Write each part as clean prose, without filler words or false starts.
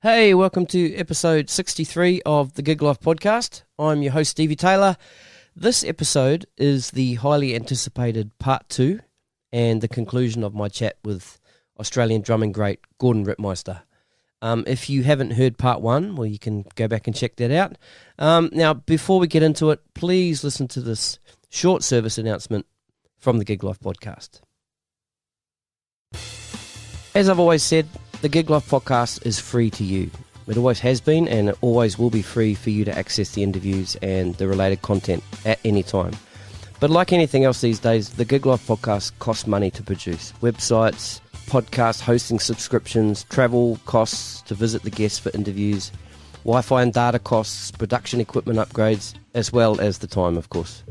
Hey, welcome to episode 63 of the Gig Life podcast. I'm your host, Stevie Taylor. This episode is the highly anticipated part 2 and the conclusion of my chat with Australian drumming great Gordon Rytmeister. If you haven't heard part 1, well, you can go back and check that out. Now, before we get into it, please listen to this short service announcement from the Gig Life podcast. As I've always said, the Gig Life podcast is free to you. It always has been, and it always will be free for you to access the interviews and the related content at any time. But like anything else these days, the Gig Life podcast costs money to produce. Websites, podcast hosting subscriptions, travel costs to visit the guests for interviews, Wi-Fi and data costs, production equipment upgrades, as well as the time, of course.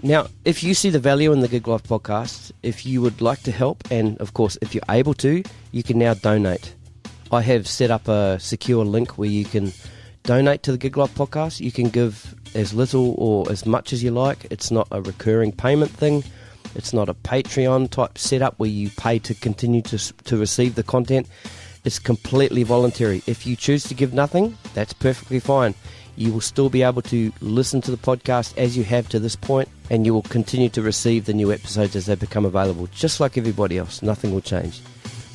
Now, if you see the value in the Gig Life podcast, if you would like to help, and of course, if you're able to, you can now donate. I have set up a secure link where you can donate to the Gig Life podcast. You can give as little or as much as you like. It's not a recurring payment thing. It's not a Patreon type setup where you pay to continue to receive the content. It's completely voluntary. If you choose to give nothing, that's perfectly fine. You will still be able to listen to the podcast as you have to this point, and you will continue to receive the new episodes as they become available, just like everybody else. Nothing will change.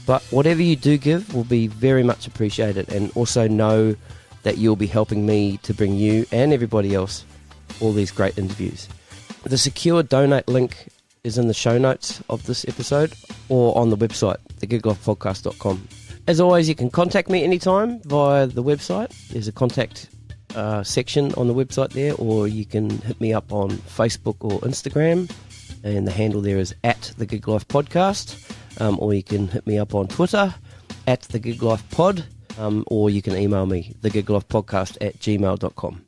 But whatever you do give will be very much appreciated, and also know that you'll be helping me to bring you and everybody else all these great interviews. The secure donate link is in the show notes of this episode or on the website, thegiglifepodcast.com. As always, you can contact me anytime via the website. There's a contact section on the website there, or you can hit me up on Facebook or Instagram, and the handle there is at the Gig Life Podcast, or you can hit me up on Twitter at the Gig Life Pod, or you can email me thegiglifepodcast@gmail.com.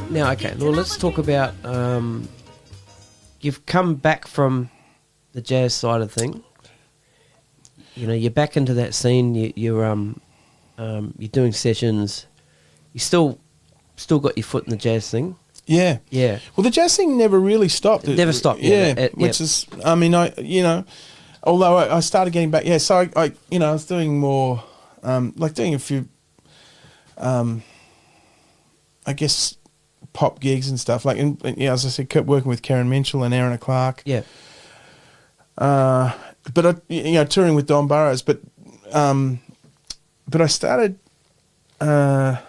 Now, okay, well, let's talk about, you've come back from the jazz side of things. You know, you're back into that scene, you're doing sessions, you still got your foot in the jazz thing. Yeah. Yeah. Well, the jazz thing never really stopped. It never stopped. Yeah. Which is, I mean, although I started getting back, so I was doing more, doing a few, I guess, pop gigs and stuff, as I said, kept working with Karen Minchell and Aaron Clark. Yeah. But touring with Don Burrows. But I started. In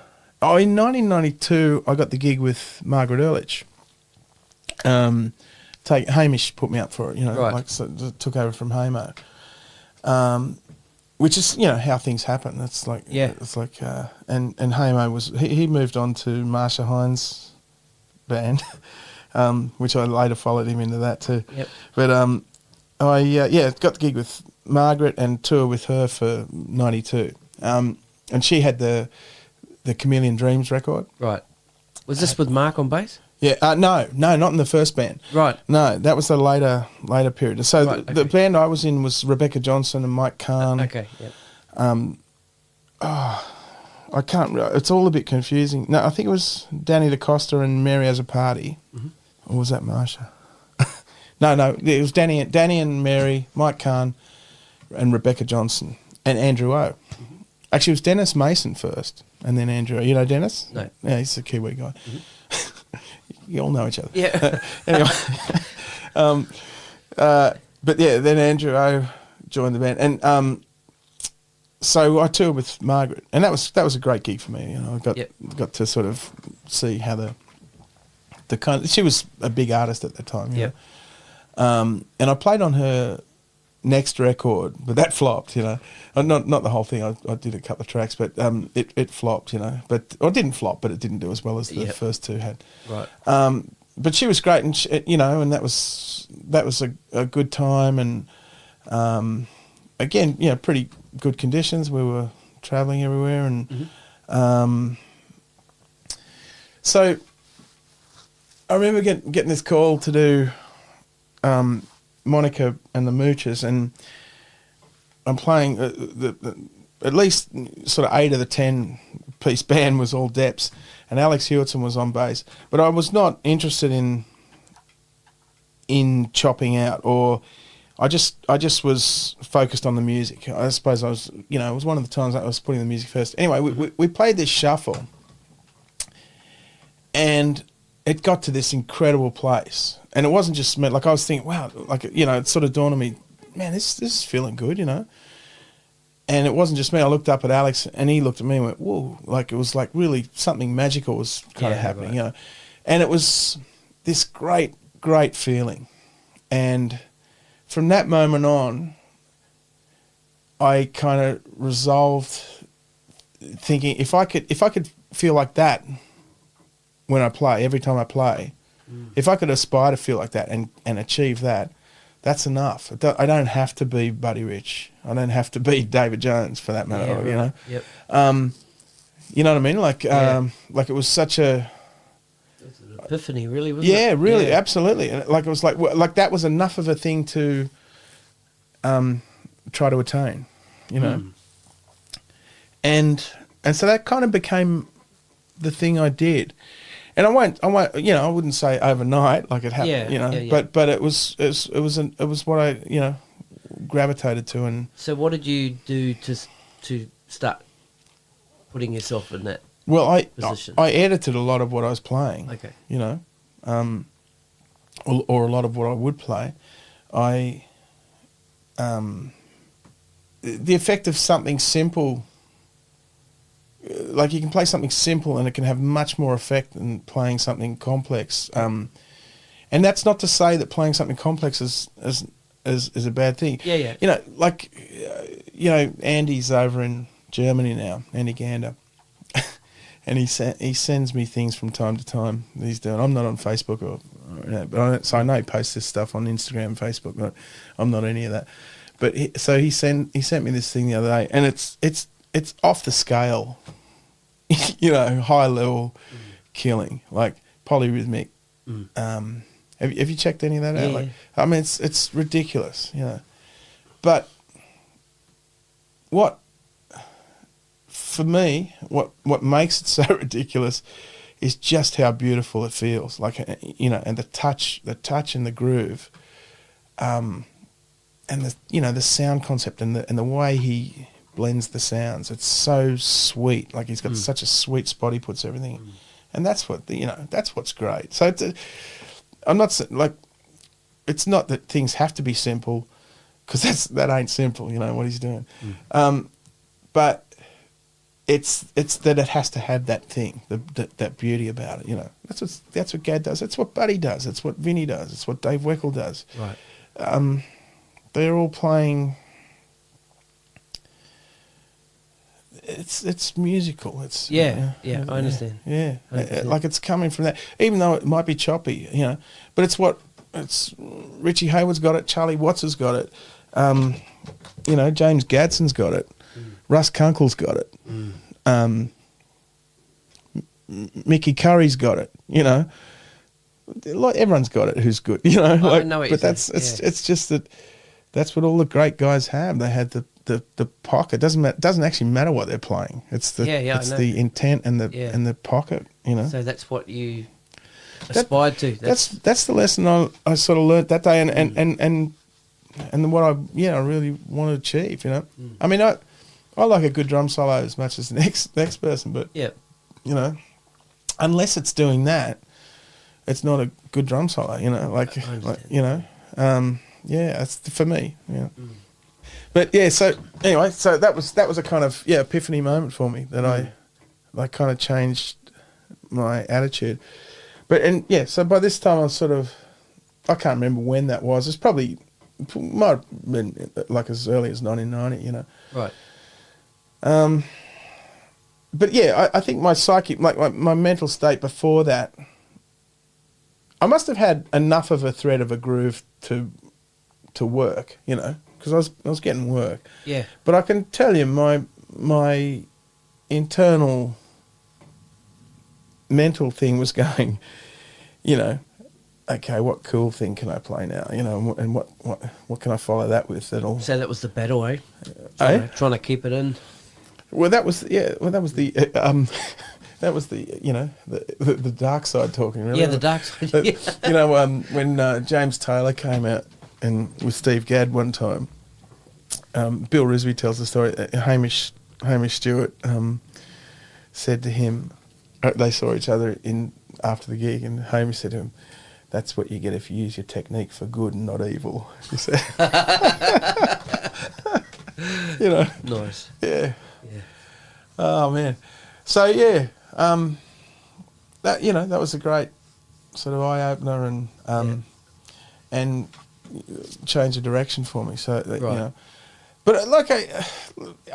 1992, I got the gig with Margaret Ehrlich. Hamish put me up for it. Right. Took over from Hamo. Which is how things happen. It's like and Hamo was he moved on to Marsha Hines' band, which I later followed him into that too. Yep. But I got the gig with Margaret and toured with her for 92. And she had the Chameleon Dreams record. Right. Was this with Mark on bass? Yeah. No, not in the first band. Right. No, that was the later period. So right, the band I was in was Rebecca Johnson and Mike Kahn. Okay. Yep. I can't. It's all a bit confusing. No, I think it was Danny the Costa and Mary as a Party, or was that Marsha? No, it was Danny and Mary, Mike Kahn, and Rebecca Johnson and Andrew O. Actually, it was Dennis Mason first, and then Andrew. You know Dennis? No. Yeah, he's a Kiwi guy. You all know each other. Yeah. Anyway, but yeah, then Andrew O joined the band, and so I toured with Margaret, and that was a great gig for me. I got to sort of see how the kind. She was a big artist at the time. Yeah. And I played on her next record, but that flopped, Not the whole thing. I did a couple of tracks, but it flopped, or it didn't flop, but it didn't do as well as the first two had. Right. But she was great, and and that was a good time, and again, pretty good conditions. We were travelling everywhere, and so I remember getting this call to do Monica and the Moochers, and I'm playing at least sort of 8 of the 10 piece band was all Deps, and Alex Hewitson was on bass. But I was not interested in chopping out, or I just was focused on the music. I suppose I was, it was one of the times I was putting the music first. Anyway, we played this shuffle, and it got to this incredible place. And it wasn't just me. Like, I was thinking, wow, like, it sort of dawned on me, man, this is feeling good, And it wasn't just me. I looked up at Alex, and he looked at me and went, whoa. Like, it was like really something magical was kind of happening, right. And it was this great, great feeling. And from that moment on, I kind of resolved thinking, if I could feel like that when I play, every time I play, if I could aspire to feel like that and achieve that, that's enough. I don't have to be Buddy Rich. I don't have to be David Jones for that matter. Right. Yep. You know what I mean? Like, like it was such a epiphany, really, wasn't it? Yeah, really, absolutely. And like it was like that was enough of a thing to try to attain, and so that kind of became the thing I did. And I won't, I wouldn't say overnight, like it happened, but it was what I, gravitated to. And so, what did you do to start putting yourself in that position? I edited a lot of what I was playing. Okay, or a lot of what I would play. The effect of something simple. Like, you can play something simple and it can have much more effect than playing something complex. And that's not to say that playing something complex is a bad thing. Yeah. Andy's over in Germany now, Andy Gander, and he sends me things from time to time that he's doing. I'm not on Facebook so I know he posts this stuff on Instagram and Facebook, but I'm not any of that. But he sent me this thing the other day, and it's off the scale, high level killing, like polyrhythmic. Have you checked any of that out? Yeah. Like, I mean, it's ridiculous, But for me, what makes it so ridiculous is just how beautiful it feels. Like, and the touch and the groove, and the sound concept and the way he blends the sounds. It's so sweet. Like, he's got such a sweet spot he puts everything in. And that's what that's what's great. So I'm not like, it's not that things have to be simple, because that ain't simple, what he's doing. But it's that it has to have that thing, that beauty about it, That's what Gad does. That's what Buddy does. That's what Vinny does. It's what Dave Weckl does. Right. They're all playing. It's musical. It's I understand. Yeah, like, it's coming from that, even though it might be choppy, But it's Richie Hayward's got it. Charlie Watts has got it. James Gadsden's got it. Russ Kunkel's got it. Mickey Curry's got it. Like, everyone's got it who's good. I know what you're but saying. it's just that that's what all the great guys have. They had the pocket. Doesn't actually matter what they're playing. It's the intent and the pocket. So that's what you aspired to. That's the lesson I sort of learnt that day, and what I really want to achieve. I mean, I like a good drum solo as much as the next person, but unless it's doing that, it's not a good drum solo. That's for me. But so anyway, so that was a kind of epiphany moment for me, that I kind of changed my attitude. But so by this time I was I can't remember when that was. It's probably might have been like as early as 1990, you know. Right. But yeah, I think my psyche, like my mental state before that, I must have had enough of a thread of a groove to work, you know, because I was getting work. Yeah. But I can tell you, my internal mental thing was going, you know, okay, what cool thing can I play now, you know, and what can I follow that with? That'll. So that was the battle, eh? Eh? Trying to keep it in. Well, that was that was the you know the dark side talking, really. Yeah, the dark side. Yeah. You know, when James Taylor came out and with Steve Gadd one time, Bill Risby tells the story. Hamish Stewart said to him, they saw each other after the gig, and Hamish said to him, "That's what you get if you use your technique for good and not evil." He said, "You know, Nice. yeah." Yeah. Oh man, so yeah, that you know that was a great sort of eye opener and change of direction for me. So that, you know, but like I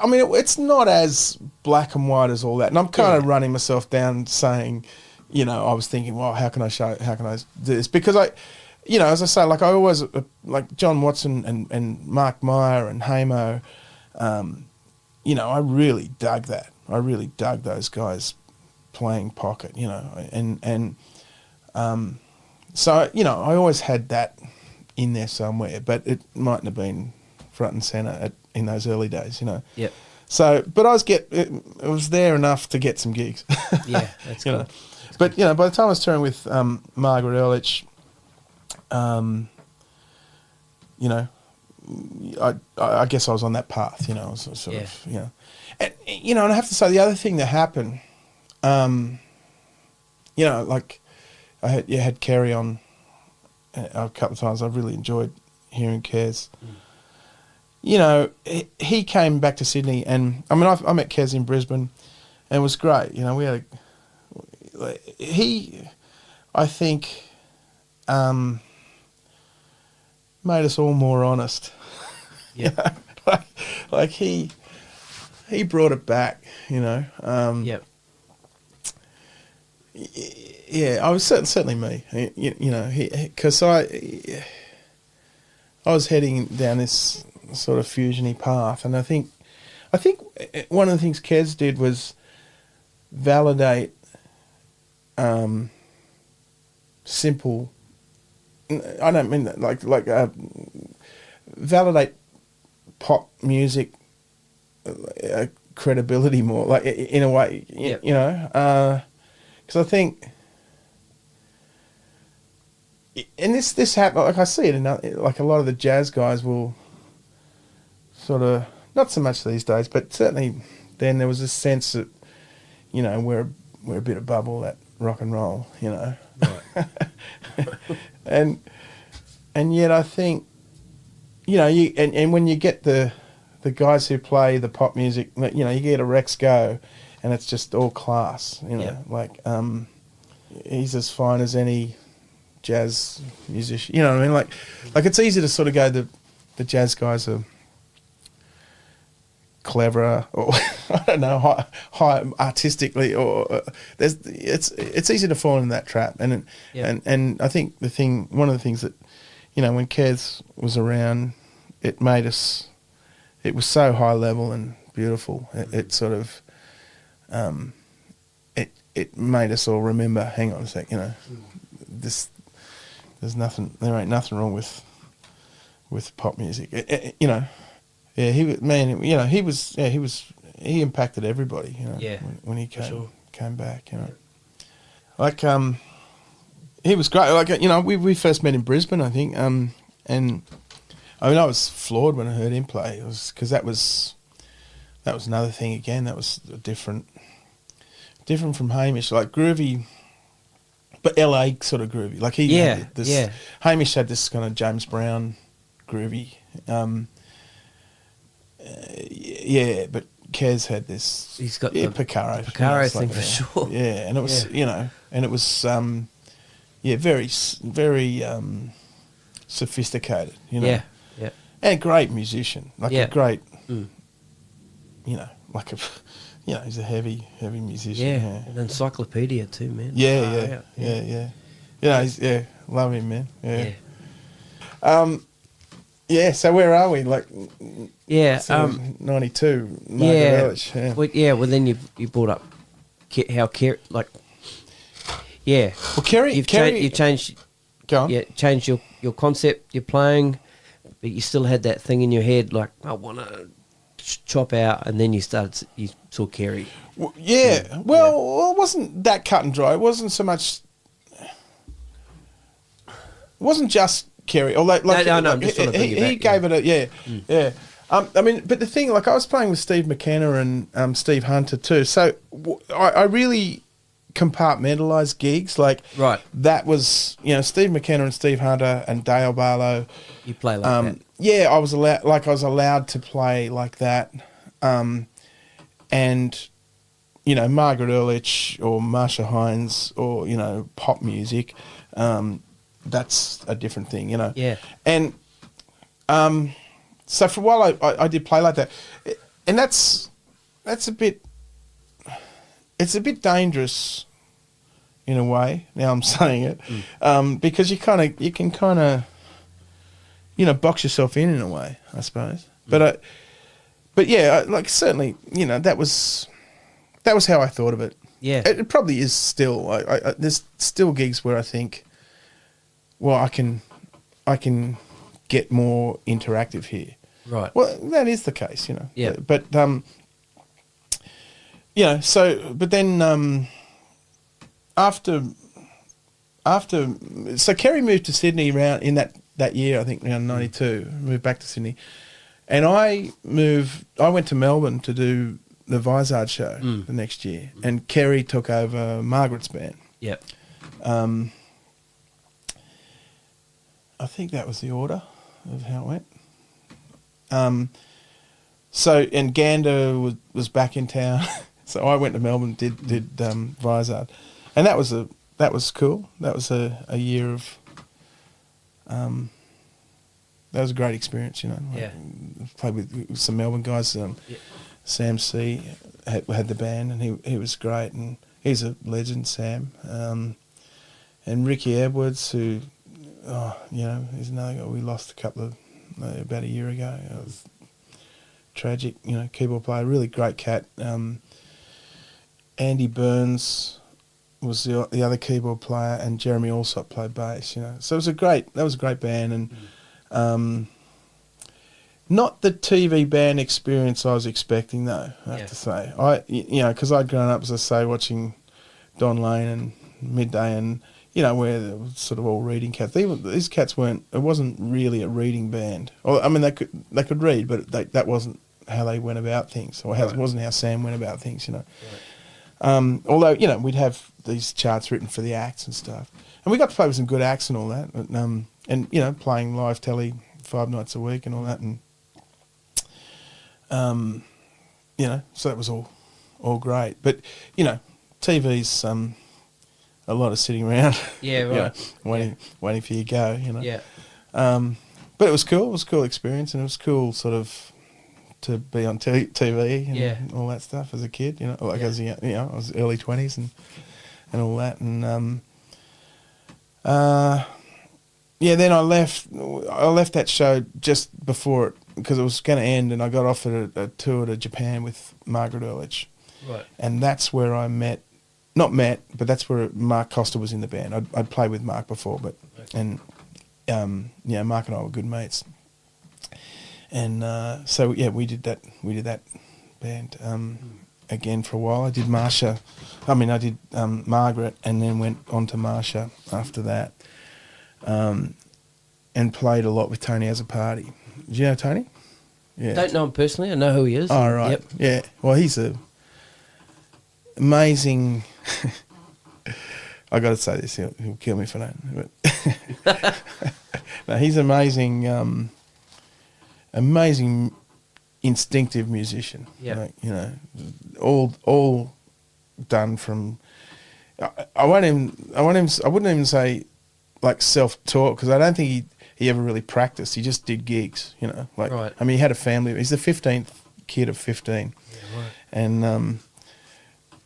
mean, it's not as black and white as all that. And I'm kind of running myself down, saying, you know, I was thinking, well, how can I do this? Because you know, as I say, like I always like John Watson and Mark Meyer and Hamo. You know, I really dug that. I really dug those guys playing pocket, you know, and so, you know, I always had that in there somewhere, but it mightn't have been front and centre in those early days, you know. Yep. So, but it was there enough to get some gigs. Yeah, that's you cool. know. But, you know, by the time I was touring with Margaret Ehrlich, you know, I guess I was on that path, you know, sort of, you know. And, you know, and I have to say the other thing that happened, you know, like I had Kerry on a couple of times. I really enjoyed hearing Kez. You know, he came back to Sydney, and I mean, I met Kez in Brisbane, and it was great. You know, we had I think, made us all more honest. Yeah. You know, like he brought it back, you know. Yep. Yeah, I was certainly me. You know, because I was heading down this sort of fusiony path, and I think one of the things Kez did was validate simple. I don't mean that like validate pop music credibility more, like in a way, Yep. you know, because I think, and this happen, like I see it in like a lot of the jazz guys will sort of, not so much these days, but certainly then there was a sense that, you know, we're a bit above all that rock and roll, you know. Right. and yet I think, you know, and when you get the guys who play the pop music, you know, you get a Rex Go, and it's just all class, you know. Yep. Like he's as fine as any jazz musician, you know what I mean? Like it's easy to sort of go the jazz guys are cleverer, or I don't know, high artistically, or it's easy to fall in that trap, and I think one of the things that, you know, when Kez was around, it made us, it was so high level and beautiful. It sort of, it made us all remember, hang on a sec, you know, there ain't nothing wrong with pop music. You know, yeah, he impacted everybody, you know, when he came back, you know. Like, he was great. Like, you know, we first met in Brisbane, I think, and I mean, I was floored when I heard him play. It was because that was another thing again. That was different from Hamish, like groovy, but LA sort of groovy. Like Hamish had this kind of James Brown groovy. But Kez had this. He's got the Picaro thing, for sure. Yeah, and it was you know, and it was very very sophisticated. You know. and a great musician, like Yeah. a great, like a, he's a heavy musician. Yeah, an encyclopedia too, man. Yeah. Love him, man. Yeah. So where are we? Like, Yeah, 92. yeah, Yeah. Well, then you brought up how Kerry, like, yeah. Well, Kerry, you changed. Go on. Yeah, changed your concept. You're playing, but you still had that thing in your head, like I want to chop out, and then you saw Kerry. Well, yeah. Well, it wasn't that cut and dry. It wasn't so much. It wasn't just Kerry. Although, like, no, I'm just trying to bring you back, he gave it a yeah. I mean, but the thing, like, I was playing with Steve McKenna and Steve Hunter too. So I really compartmentalised gigs. Like, right. That was Steve McKenna and Steve Hunter and Dale Barlow. You play like that. Yeah, I was allowed to play like that, and Margaret Ehrlich or Marsha Hines or pop music, that's a different thing, Yeah. And so for a while I did play like that, and that's a bit. It's a bit dangerous, in a way. Now I'm saying it, because you can kind of. Box yourself in a way, I suppose. But yeah, like, certainly, that was how I thought of it. Yeah, it probably is still. There's still gigs where I think, well, I can get more interactive here. right. Well, that is the case, Yeah. But but then after so Kerry moved to Sydney around in that year, I think around 92, moved back to Sydney. And I went to Melbourne to do the Vizzard show the next year. And Kerry took over Margaret's band. Yep. I think that was the order of how it went. And Gander was back in town. So I went to Melbourne, did Vizzard. And that was cool. That was a year of... that was a great experience, Yeah. Played with some Melbourne guys. Sam C had the band, and he was great, and he's a legend, Sam. And Ricky Edwards, who, he's another guy we lost about a year ago. It was tragic, keyboard player, really great cat. Andy Burns was the other keyboard player, and Jeremy Allsop played bass. So it was a great band, and not the TV band experience I was expecting, though. I have to say, because I'd grown up, as I say, watching Don Lane and Midday, and where they were sort of all reading cats. These cats weren't. It wasn't really a reading band. Or, I mean, they could read, but that wasn't how they went about things, or it wasn't how Sam went about things. Right. Although we'd have these charts written for the acts and stuff, and we got to play with some good acts and all that, and playing live telly 5 nights a week and all that, and so that was all great. But TV's a lot of sitting around, waiting for you to go, Yeah. But it was cool. It was a cool experience, and it was cool sort of to be on TV and all that stuff as a kid, as I was early 20s and all that, and then I left that show just before it, because it was going to end, and I got offered a tour to Japan with Margaret Ehrlich. Right. And that's where I but that's where Mark Costa was in the band. I'd played with Mark before, but and Mark and I were good mates. And so we did that band again for a while. I did Margaret, and then went on to Marsha after that, and played a lot with Tony as a party. Do you know Tony? Yeah. Don't know him personally. I know who he is. Oh, right. Yep. Yeah. Well, he's a amazing. I got to say this. He'll kill me for that. But no, he's amazing. Amazing, instinctive musician. Yeah. All done from. I wouldn't even say like self-taught, because I don't think he ever really practiced. He just did gigs, you know. Like, Right. I mean, he had a family. He's the 15th kid of 15. Yeah, right. And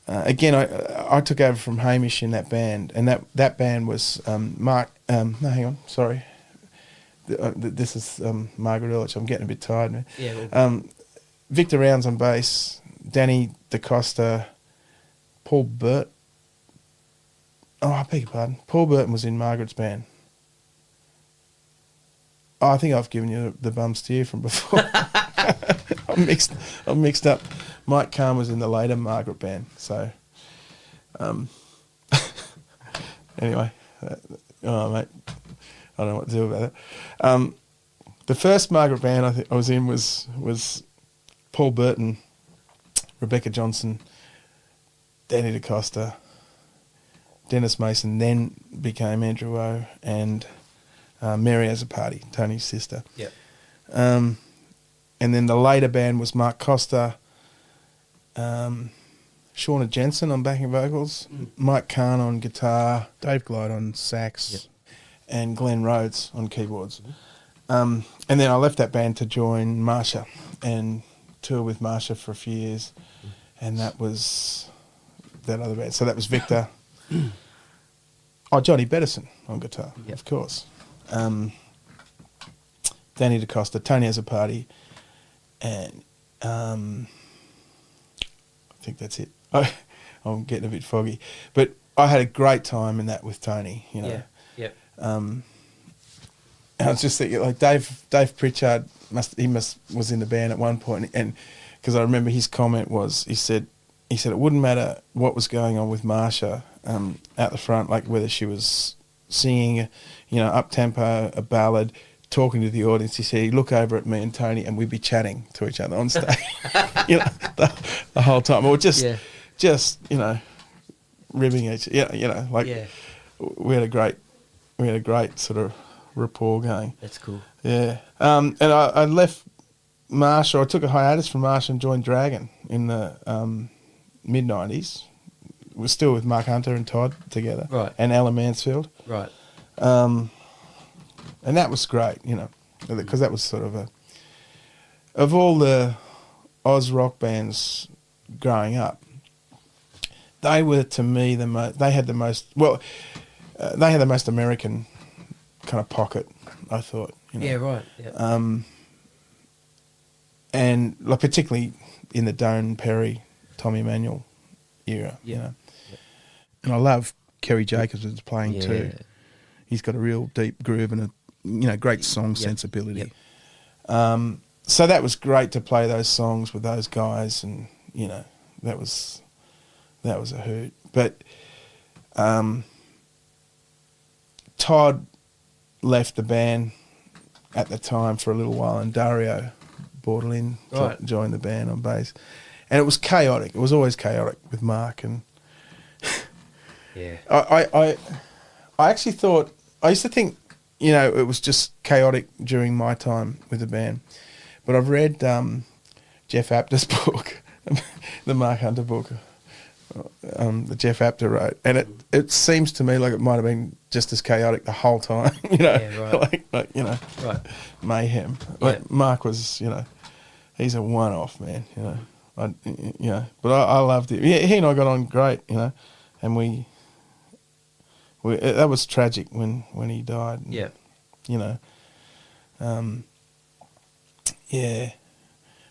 again, I took over from Hamish in that band, and that band was Mark. No, hang on, sorry. This is Margaret Ehrlich. I'm getting a bit tired, man. Yeah. Victor Rounds on bass, Danny DaCosta, Paul Burt. Oh, I beg your pardon. Paul Burton was in Margaret's band. Oh, I think I've given you the bum steer from before. I'm mixed up. Mike Kahn was in the later Margaret band. So, anyway, oh mate, I don't know what to do about it. The first Margaret band I was in was Paul Burton, Rebecca Johnson, Danny DaCosta, Dennis Mason, then became Andrew O, and Mary as a party, Tony's sister. Yep. And then the later band was Mark Costa, Shauna Jensen on backing vocals, Mike Kahn on guitar, Dave Glide on sax, and Glenn Rhodes on keyboards. And then I left that band to join Marsha and tour with Marsha for a few years, and that was that other band. So that was Victor. Johnny Bettison on guitar, of course. Danny DaCosta, Tony has a party, and I think that's it. I'm getting a bit foggy, but I had a great time in that with Tony. You know. Yeah. Yep. And I was just thinking, like Dave Pritchard was in the band at one point, and because I remember his comment was he said it wouldn't matter what was going on with Marsha out the front, like whether she was singing, up tempo, a ballad, talking to the audience. He said he'd look over at me and Tony, and we'd be chatting to each other on stage, the whole time, or just ribbing each, we had a great sort of rapport going. That's cool. Yeah. And I left Marsha. I took a hiatus from Marsha and joined Dragon in the mid-90s. We're still with Mark Hunter and Todd together. Right. And Alan Mansfield. Right. And that was great, because that was sort of of all the Oz rock bands growing up, they were, to me, they had the most American kind of pocket, I thought. Yeah, right. Yeah. And like particularly in the Doane Perry, Tommy Emmanuel era, And I love Kerry Jacobs playing too. He's got a real deep groove and a great song sensibility. So that was great to play those songs with those guys, and that was a hoot. But Todd left the band at the time for a little while, and Dario Bordelin joined the band on bass, and it was chaotic. It was always chaotic with Mark, and I actually thought, I used to think, it was just chaotic during my time with the band, but I've read Jeff Apter's book, the Mark Hunter book, that Jeff Apter wrote, and it seems to me like it might have been just as chaotic the whole time, Right. mayhem. Yeah. Like Mark was, he's a one-off, man, but I loved it. He and I got on great, and we that was tragic when he died. Yeah.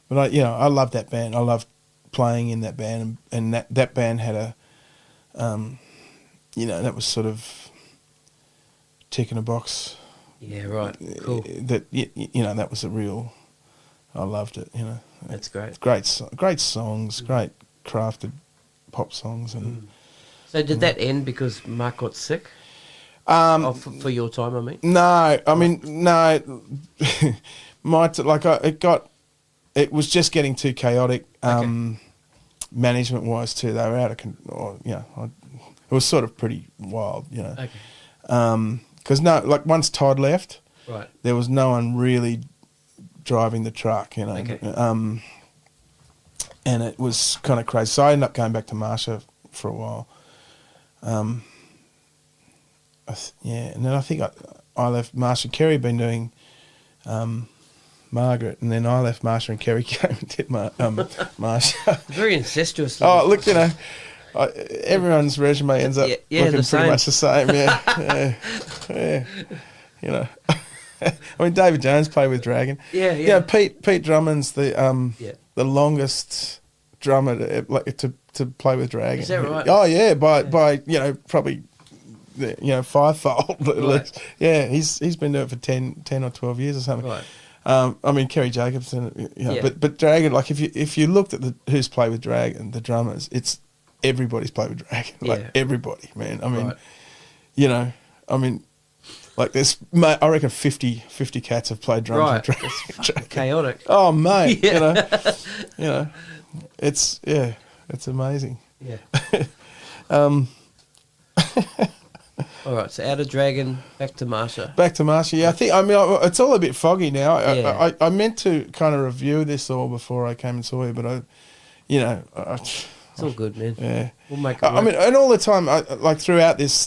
But I loved that band. I loved playing in that band, and that band had a, that was sort of ticking a box. Yeah, right. Cool. That that was a real. I loved it. That's great. Great songs, great crafted pop songs, and. So did that end because Mark got sick? For your time, I mean. No, I mean no. It was just getting too chaotic, management wise too. They were out of control. It was sort of pretty wild, Okay. Because once Todd left, right, there was no one really driving the truck, Okay. And it was kind of crazy. So I ended up going back to Marsha for a while. and then I think I left Marsha and Kerry been doing Margaret, and then I left Marsha and Kerry came and did Marsha. Very incestuous. Oh, look, everyone's resume ends up looking pretty much the same. Yeah. You know, I mean, David Jones played with Dragon. Yeah. Pete Drummond's the longest drummer to play with Dragon. Is that right? Oh yeah, by probably fivefold at least. Yeah, he's been doing it for 10 or 12 years or something. Right. I mean, Kerry Jacobson, but Dragon, like if you looked at who's played with Dragon, the drummers, it's everybody's played with Dragon, everybody, man. I mean, like there's, mate, I reckon 50 cats have played drums with Dragon. Chaotic. Oh mate, it's amazing. Yeah. All right, so out of Dragon, back to Marsha. Yeah. It's all a bit foggy now. I meant to kind of review this all before I came and saw you, but it's all good, man. Yeah. We'll make it work. I mean, and all the time, throughout this,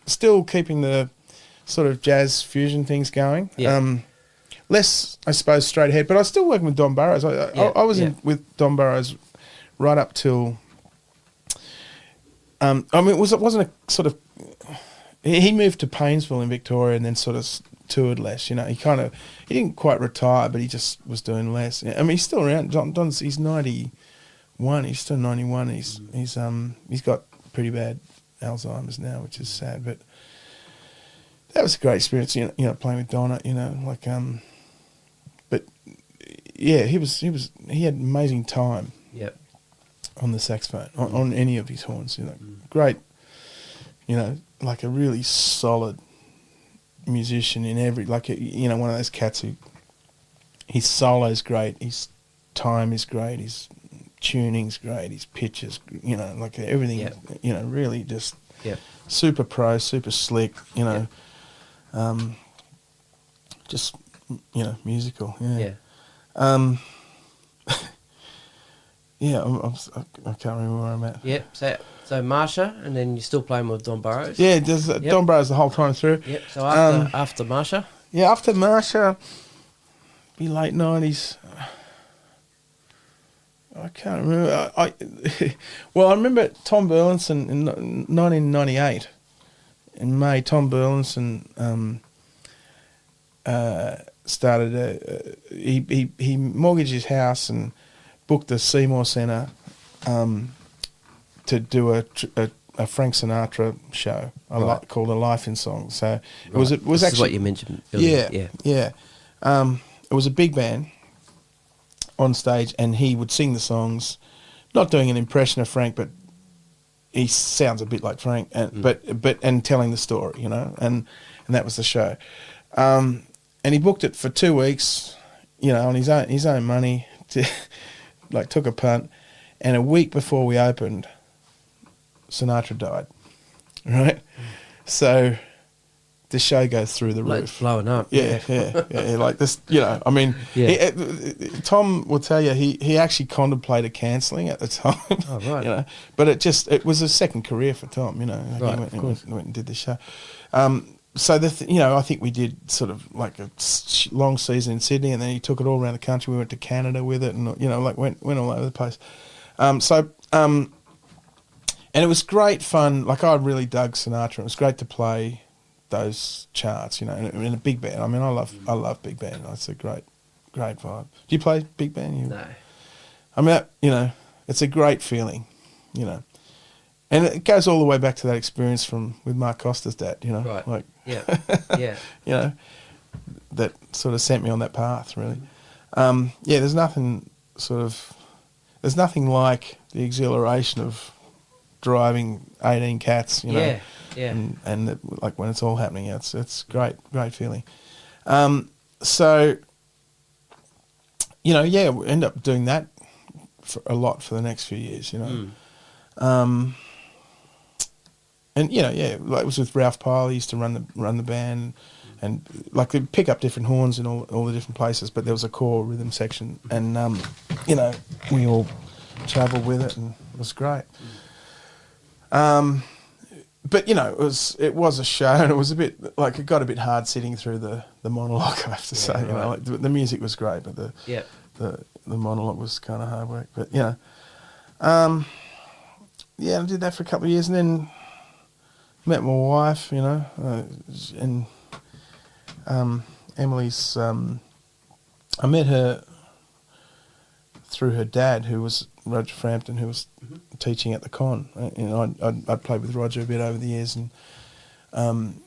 still keeping the sort of jazz fusion things going. Yeah. Less, I suppose, straight ahead, but I was still working with Don Burrows. I was in with Don Burrows right up till. It wasn't a sort of. He moved to Paynesville in Victoria and then sort of toured less. He didn't quite retire, but he just was doing less. I mean, he's still around. Don's he's 91. He's still 91. He's got pretty bad Alzheimer's now, which is sad. But that was a great experience. Playing with Donna. But yeah, he had amazing time. Yep. On the saxophone, on any of his horns. Great. Like a really solid musician in every, one of those cats who, his solo's great, his time is great, his tuning's great, his pitch is, everything, really just super pro, super slick, just, musical. Yeah. Yeah, I can't remember where I'm at. Yep. So Marsha, and then you're still playing with Don Burrows. Yeah, there's Don Burrows the whole time through. Yep. So after Marsha. Yeah, after Marsha, be late 90s. I can't remember. I remember Tom Burlinson in 1998. In May, Tom Burlinson started. He mortgaged his house and booked the Seymour Centre to do a Frank Sinatra show called A Life in Song. So it was this actually is what you mentioned earlier. Yeah. It was a big band on stage, and he would sing the songs, not doing an impression of Frank, but he sounds a bit like Frank, and but telling the story, and that was the show. And he booked it for 2 weeks, on his own money. Took a punt, and a week before we opened, Sinatra died, right? So the show goes through the roof. Blowing up. Yeah, like this, Tom will tell you he actually contemplated cancelling at the time. Oh, right. But it was a second career for Tom, Right, he went and did the show. So I think we did sort of like a long season in Sydney, and then he took it all around the country. We went to Canada with it, and went all over the place. And it was great fun. Like, I really dug Sinatra. It was great to play those charts, in a big band. I mean, I love big band. It's a great vibe. Do you play big band? No. I mean, it's a great feeling, And it goes all the way back to that experience with Mark Costa's dad, Right. Yeah. That sort of sent me on that path, really. There's nothing like the exhilaration of driving 18 cats, Yeah. and when it's all happening, it's great feeling. We end up doing that for a lot for the next few years, And it was with Ralph Pyle. He used to run the band, and they'd pick up different horns in all the different places. But there was a core rhythm section, and we all travelled with it, and it was great. But it was a show, and it was a bit like it got a bit hard sitting through the monologue. I have to say, right. like the music was great, but the monologue was kind of hard work. But I did that for a couple of years, and then met my wife, and Emily's. I met her through her dad, who was Roger Frampton, who was teaching at the con. I'd played with Roger a bit over the years, and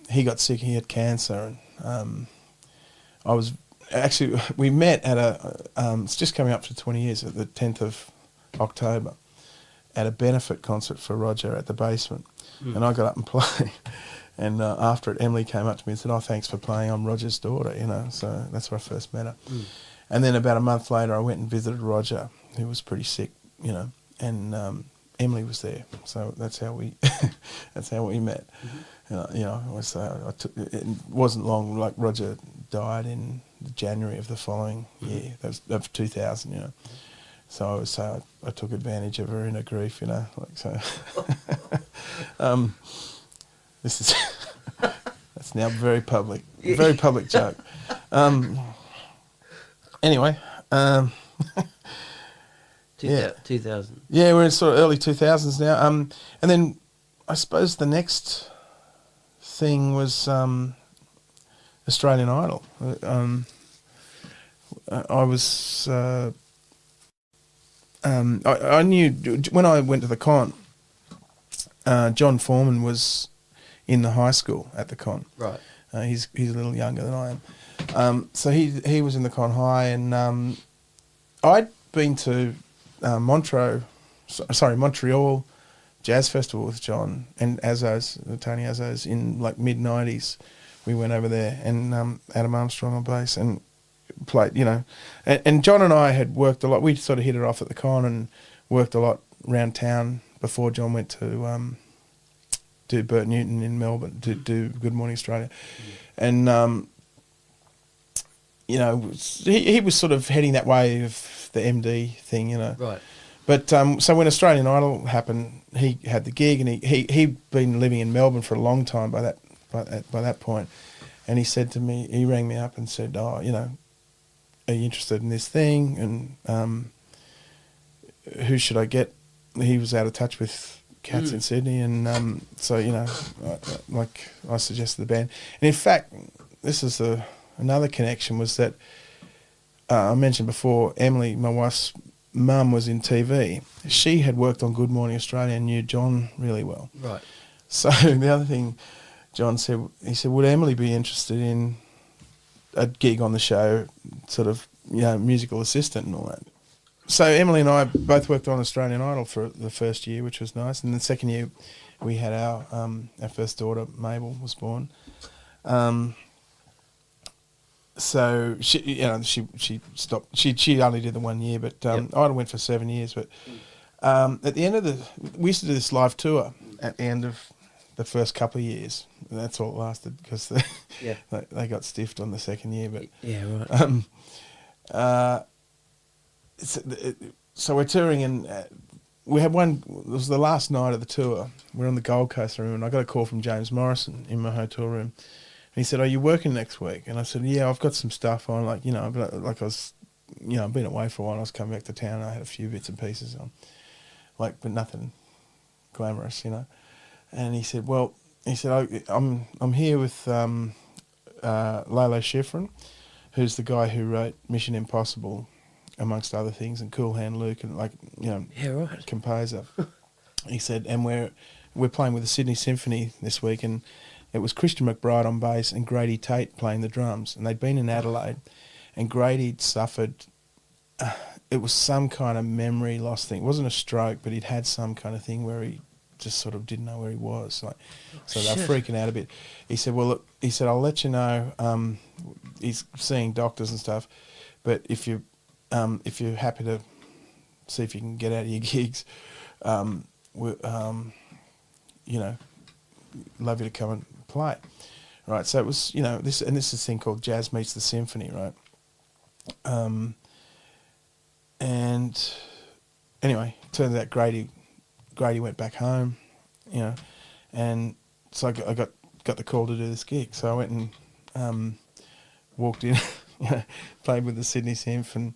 he got sick. He had cancer, and I was actually we met at it's just coming up for 20 years at the 10th of October at a benefit concert for Roger at the Basement, and I got up and played. And after it, Emily came up to me and said, "Oh, thanks for playing. I'm Roger's daughter," So that's where I first met her. And then about a month later, I went and visited Roger, who was pretty sick, and Emily was there. So that's how we met. It wasn't long. Like Roger died in January of the following year. That was of 2000. So I took advantage of her inner grief. This is that's now very public joke. Anyway, 2000. Yeah, we're in sort of early 2000s now. And then I suppose the next thing was Australian Idol. I was I knew when I went to the con. John Foreman was in the high school at the con. Right. He's a little younger than I am. So he was in the con high, and I'd been to Montreal Jazz Festival with John and Tony Azzo's in like mid-90s. We went over there, and Adam Armstrong on bass, and played, and John and I had worked a lot. We sort of hit it off at the con and worked a lot around town before John went to do Bert Newton in Melbourne, to do Good Morning Australia. And, he was sort of heading that way of the MD thing, Right. But so when Australian Idol happened, he had the gig, and he'd been living in Melbourne for a long time by that point. And he said to me, he rang me up and said, "Oh, are you interested in this thing? And who should I get?" He was out of touch with Cats in Sydney, and so I suggested the band. And in fact, this is another connection, was that I mentioned before, Emily, my wife's mum, was in TV. She had worked on Good Morning Australia and knew John really well. Right. So the other thing John said, he said, "Would Emily be interested in a gig on the show, sort of, musical assistant and all that?" So Emily and I both worked on Australian Idol for the first year, which was nice. And the second year, we had our first daughter, Mabel, was born. So she stopped. She only did the 1 year, but Idol went for 7 years. But at the end of we used to do this live tour at the end of the first couple of years. And that's all it lasted, because they got stiffed on the second year. But right. So we're touring, and we had one. It was the last night of the tour. We're on the Gold Coast room, and I got a call from James Morrison in my hotel room. And he said, "Are you working next week?" And I said, "Yeah, I've got some stuff on." Like I was, I've been away for a while. I was coming back to town. And I had a few bits and pieces on, but nothing glamorous, And he said, I'm here with Lalo Schifrin, who's the guy who wrote Mission Impossible, amongst other things, and Cool Hand Luke, and right. composer. He said, and we're playing with the Sydney Symphony this week, and it was Christian McBride on bass and Grady Tate playing the drums, and they'd been in Adelaide, and Grady'd suffered, it was some kind of memory loss thing. It wasn't a stroke, but he'd had some kind of thing where he just sort of didn't know where he was. So they're freaking out a bit. He said, "Well, look," he said, "I'll let you know." He's seeing doctors and stuff, but if you're happy to see if you can get out of your gigs, love you to come and play. Right, so it was, this is a thing called Jazz Meets the Symphony, right? And anyway, turns out Grady went back home, and so I got the call to do this gig. So I went and walked in, played with the Sydney Symph and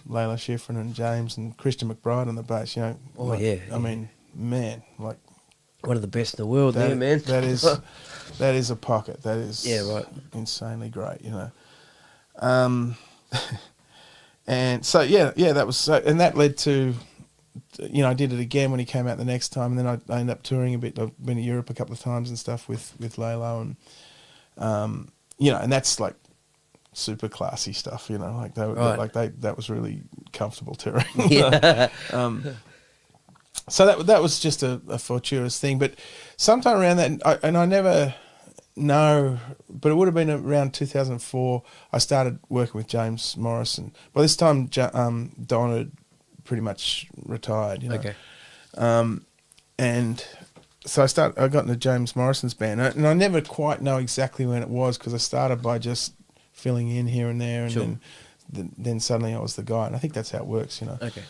Layla Schifrin and James and Christian McBride on the bass. Oh, yeah. I mean, man, like one of the best in the world there, man. That is a pocket. That is insanely great, And so that was so, and that led to, I did it again when he came out the next time, and then I ended up touring a bit. I've been to Europe a couple of times and stuff with Layla, and and that's like super classy stuff, like that was really comfortable touring. Yeah. So that was just a fortuitous thing, but sometime around that, I never know, but it would have been around 2004. I started working with James Morrison. By this time, Don had pretty much retired. Okay. And so I got into James Morrison's band, and I never quite know exactly when it was, because I started by just filling in here and there, and sure. then suddenly I was the guy, and I think that's how it works, Okay.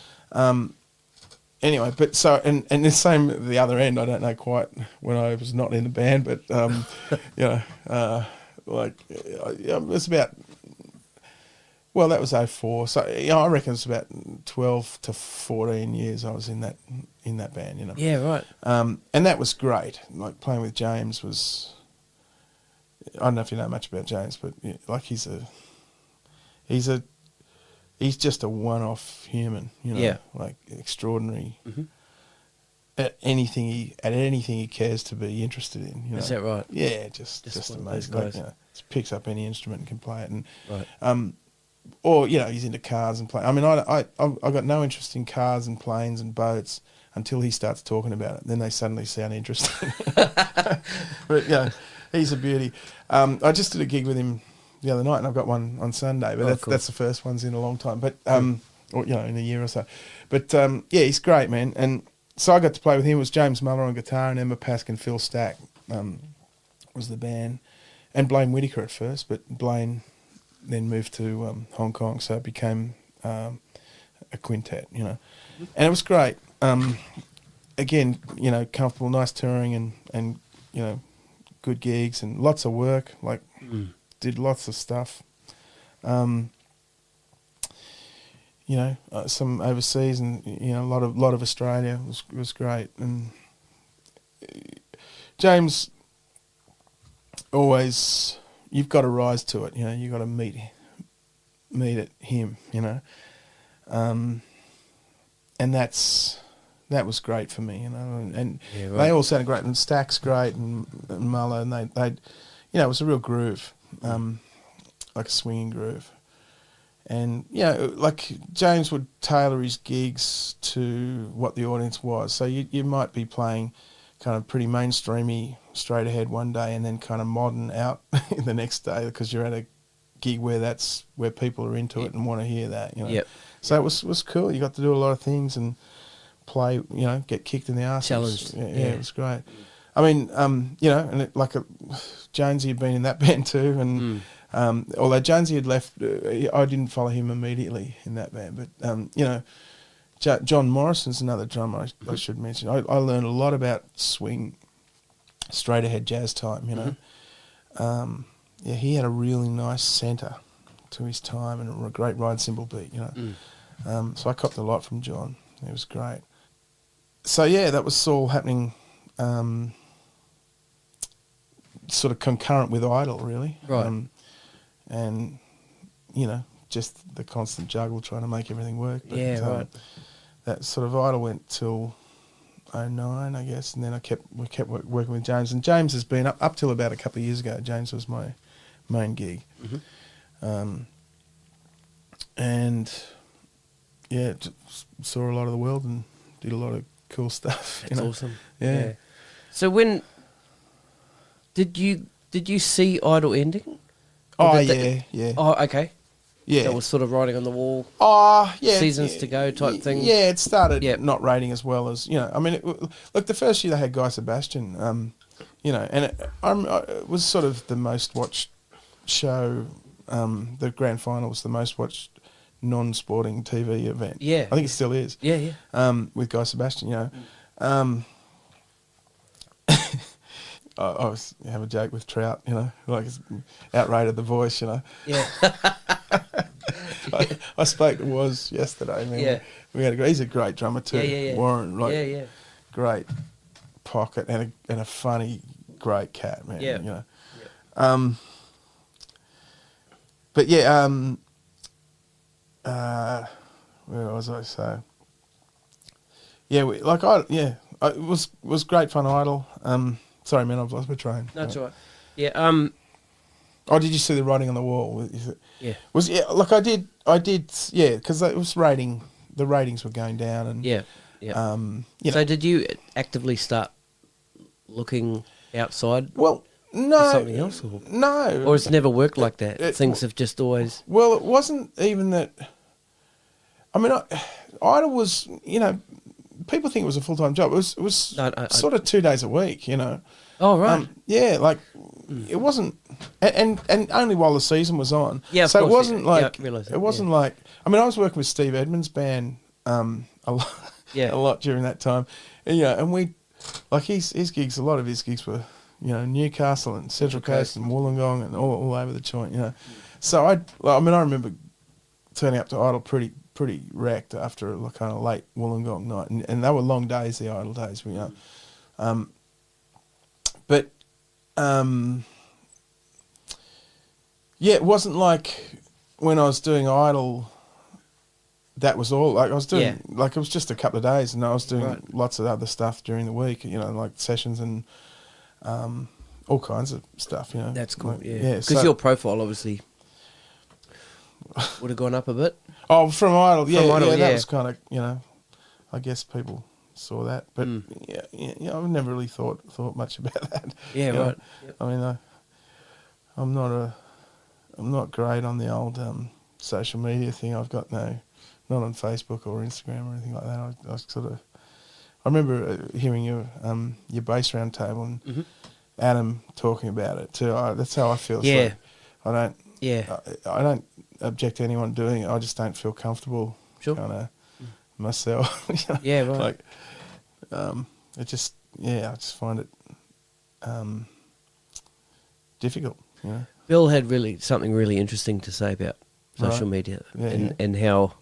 Anyway, but so and the same at the other end. I don't know quite when I was not in the band, but it was about. Well, that was 2004. So I reckon it's about 12 to 14 years I was in that band. Yeah, right. And that was great. Like playing with James was. I don't know if you know much about James, but like he's just a one-off human, like extraordinary. Mm-hmm. At anything he cares to be interested in. Is that right? Yeah, just amazing. Like, just picks up any instrument and can play it, and right. Or he's into cars and planes. I mean, I got no interest in cars and planes and boats until he starts talking about it. Then they suddenly sound interesting. But he's a beauty. I just did a gig with him the other night, and I've got one on Sunday, but that's the first one's in a long time, but or in a year or so. But he's great, man. And so I got to play with him. It was James Muller on guitar, and Emma Pask and Phil Stack was the band, and Blaine Whitaker at first, but Blaine then moved to Hong Kong, so it became a quintet, and it was great. Again, comfortable, nice touring, and good gigs and lots of work, like. Did lots of stuff, some overseas, and a lot of Australia was great. And James always, you've got to rise to it. You've got to meet him. And that was great for me. And yeah, right. They all sounded great, and Stack's great, and Muller, and they it was a real groove. Like a swinging groove, and like James would tailor his gigs to what the audience was. So you might be playing kind of pretty mainstreamy, straight ahead one day, and then kind of modern out the next day, because you're at a gig where people are into it and want to hear that. Yep. So it was cool. You got to do a lot of things and play. Get kicked in the arse. Challenged. It was great. I mean, and Jonesy had been in that band too, and although Jonesy had left, I didn't follow him immediately in that band. But John Morrison's another drummer I should mention. I learned a lot about swing, straight ahead jazz time. He had a really nice centre to his time and a great ride cymbal beat. So I copped a lot from John. It was great. So that was all happening. Sort of concurrent with Idol, really. Right. And, just the constant juggle trying to make everything work. But, right. That sort of Idol went till 2009, I guess, and then we kept working with James. And James has been, up till about a couple of years ago, James was my main gig. Mm-hmm. And, saw a lot of the world and did a lot of cool stuff. That's awesome. Yeah. So when did you see Idol ending? Oh, yeah. Oh, okay. Yeah. That was sort of writing on the wall. Oh, yeah. Seasons to go type thing. Yeah, it started not rating as well as, I mean, look, the first year they had Guy Sebastian, and it was sort of the most watched show. The grand final was the most watched non-sporting TV event. Yeah. I think it still is. Yeah. With Guy Sebastian, I was have a joke with Trout, you know, like it's outrated the voice, you know. Yeah. I spoke to Woz yesterday, man. Yeah. We had he's a great drummer too. Yeah. Warren, like, Yeah. great pocket and a funny, great cat, man. Yeah. You know. Yeah. But yeah, where was I? So yeah, it was great fun. Idle. Sorry, man, I've lost my train. No, it's all right. Yeah. Oh, did you see the writing on the wall? Is it, Yeah. Look, I did. Yeah, because it was rating. The ratings were going down, and Yeah. you know. So did you actively start looking outside Well, no, for something else, or no, it's never worked like that? Things have just always. Well, it wasn't even that. I mean, Idle was, you know, people think it was a full-time job. It was sort of 2 days a week, you know. Oh right. Yeah, like it wasn't, and only while the season was on. Yeah, of so course, it wasn't like it wasn't like. I mean, I was working with Steve Edmonds' band a lot, Yeah. a lot during that time, and, you know, and we, like his gigs. A lot of his gigs were, you know, Newcastle and Central Coast and Wollongong and all over the joint, you know. So I remember turning up to Idle pretty wrecked after a kind of late Wollongong night, and they were long days, the Idle days, you know. But yeah, it wasn't like when I was doing Idle, that was all. Like I was doing, like it was just a couple of days, and I was doing lots of other stuff during the week, you know, like sessions and all kinds of stuff, you know. That's cool. Like, Yeah. Because your profile obviously would have gone up a bit. Oh, from Idle, yeah, Idle, that was kind of, you know, I guess people saw that, but yeah, I've never really thought much about that. Yeah, you know? right. Yep. I mean, I'm not great on the old social media thing. I've got not on Facebook or Instagram or anything like that. I remember hearing your bass round table and Adam talking about it too. That's how I feel. Yeah. So I don't object to anyone doing it. I just don't feel comfortable. Sure. Kind of myself. You know? Yeah, right. Like, I just find it difficult. You know. Bill had something really interesting to say about social media and how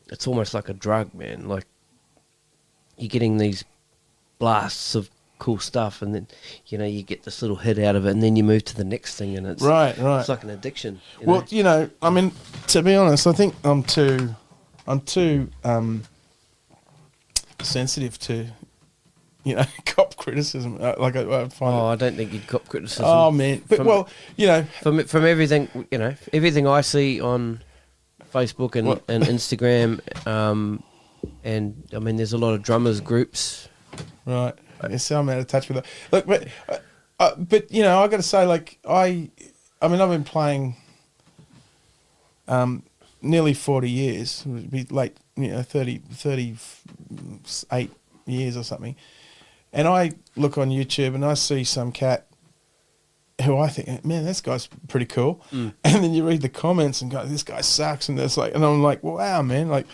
it's almost like a drug, man. Like you're getting these blasts of cool stuff, and then, you know, you get this little hit out of it, and then you move to the next thing, and it's It's like an addiction. Well, you know, I mean, to be honest, I think I'm too sensitive to, you know, cop criticism. Like I find. I don't think you'd cop criticism. Oh man, but you know, from everything, you know, everything I see on Facebook and Instagram, and I mean, there's a lot of drummers groups. Right. Yes, I'm out of touch with that. Look, but you know, I got to say, like, I mean, I've been playing nearly 40 years. It would be late, you know, 38 years or something. And I look on YouTube and I see some cat who I think, man, this guy's pretty cool. And then you read the comments and go, this guy sucks. And there's like, and I'm like, wow, man, like,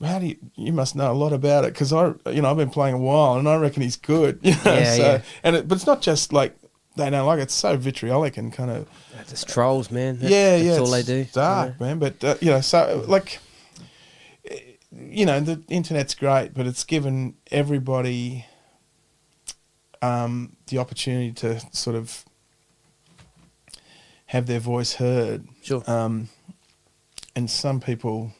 how do you must know a lot about it, because I've been playing a while and I reckon he's good. You know? Yeah. But it's not just like they don't like it. It's so vitriolic and kind of It's trolls, man. That's all they do. Dark, man. But you know, so like, you know, the internet's great, but it's given everybody the opportunity to sort of have their voice heard. Sure. And some people's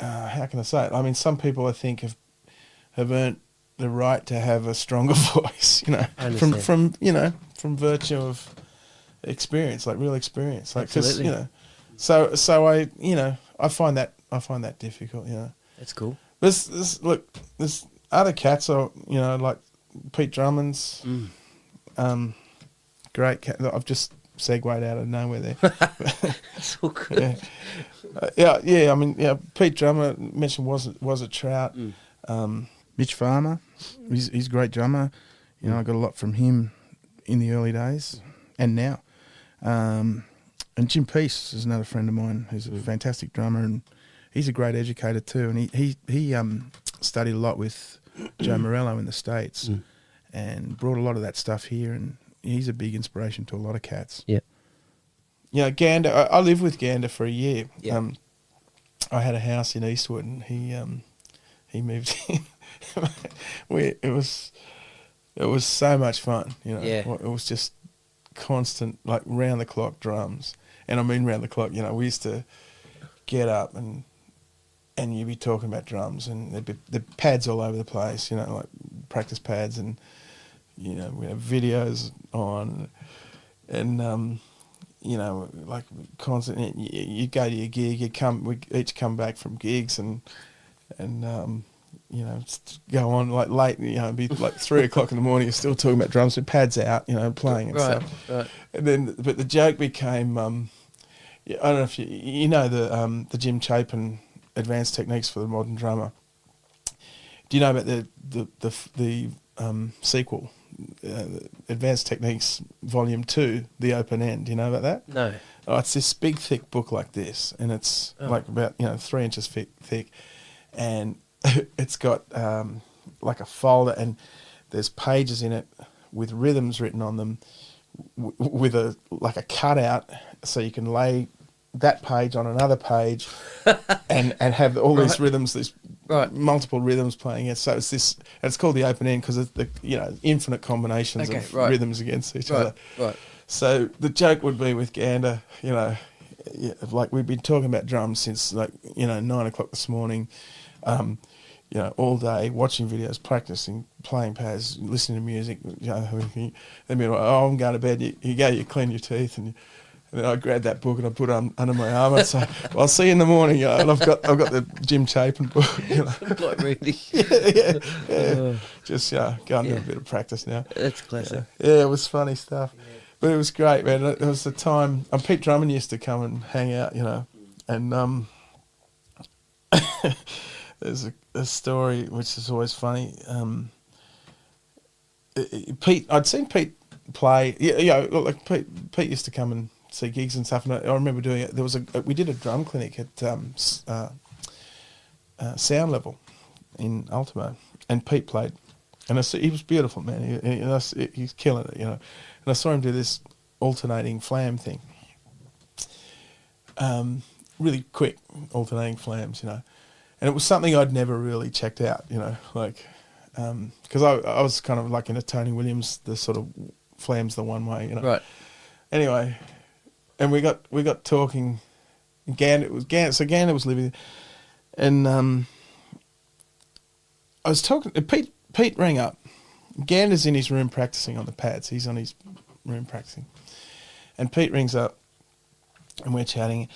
how can I say it? I mean, some people I think have earned the right to have a stronger voice, you know, from virtue of experience, like real experience, like, absolutely. 'cause, you know, so I find that difficult, you know. That's cool. There's other cats, you know, like Pete Drummond's, great cat. I've just segued out of nowhere there. That's all good. Yeah. I mean, Pete Drummer mentioned was a Trout. Mitch Farmer, he's a great drummer. You know, I got a lot from him in the early days and now. And Jim Peace is another friend of mine who's a fantastic drummer, and he's a great educator too. And he studied a lot with Joe Morello in the States and brought a lot of that stuff here, and he's a big inspiration to a lot of cats. Yeah. You know, Gander, I lived with Gander for a year. Yeah. I had a house in Eastwood, and he moved in. It was so much fun, you know. Yeah. It was just constant, like, round-the-clock drums. And I mean round-the-clock, you know, we used to get up and you'd be talking about drums, and there'd be the pads all over the place, you know, like practice pads, and, you know, we have videos on, and, you know, like constant, you go to your gig, we each come back from gigs, and you know, go on like late, you know, it'd be like 3 o'clock in the morning, you're still talking about drums with pads out, you know, playing and stuff. Right. And then, but the joke became, I don't know if you know the Jim Chapin Advanced Techniques for the Modern Drummer. Do you know about the sequel, Advanced Techniques Volume 2, The Open End? Do you know about that? No. Oh, it's this big, thick book like this, and it's like about, you know, 3 inches thick, and it's got like a folder, and there's pages in it with rhythms written on them, with a cutout, so you can lay that page on another page, and have all these rhythms, these multiple rhythms playing it. So it's called the open end because it's the, you know, infinite combinations of rhythms against each other. Right. So the joke would be with Gander, you know, like we've been talking about drums since, like, you know, 9 o'clock this morning, you know, all day, watching videos, practicing, playing pads, listening to music, you know, they'd be like, oh, I'm going to bed, you go, you clean your teeth, and then I grabbed that book and I put it under my arm. I'd say, well, I'll see you in the morning, you know, and I've got the Jim Chapin book, you know. Like really. Yeah. Just, going to do a bit of practice now. That's classic. Yeah, it was funny stuff. Yeah. But it was great, man. It was the time, Pete Drummond used to come and hang out, you know, and there's a story which is always funny. I'd seen Pete play. Like Pete used to come and see gigs and stuff. And I remember doing it. We did a drum clinic at Sound Level in Ultimo, and Pete played, and he was beautiful, man. He's killing it, you know. And I saw him do this alternating flam thing, really quick alternating flams, you know. And it was something I'd never really checked out, you know, like, because I was kind of like into Tony Williams, the sort of flams the one way, you know. Right. Anyway, and we got talking. So Gander was living, and I was talking. Pete rang up. Gander's in his room practicing on the pads. He's on his room practicing, and Pete rings up, and we're chatting.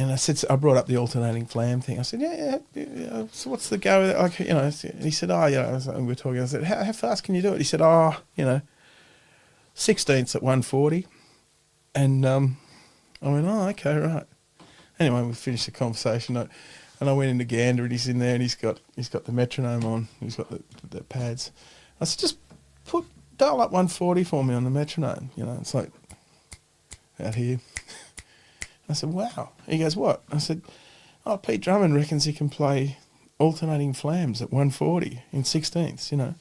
And I brought up the alternating flam thing. I said, yeah, so what's the go with it? Like, you know, and he said, we were talking. I said, how fast can you do it? He said, 16ths at 140. And I went, okay, right. Anyway, we finished the conversation, and I went into Gander, and he's in there, and he's got the metronome on. He's got the pads. I said, just dial up 140 for me on the metronome. You know, it's like out here. I said, wow. He goes, what? I said, Pete Drummond reckons he can play alternating flams at 140 in 16ths, you know.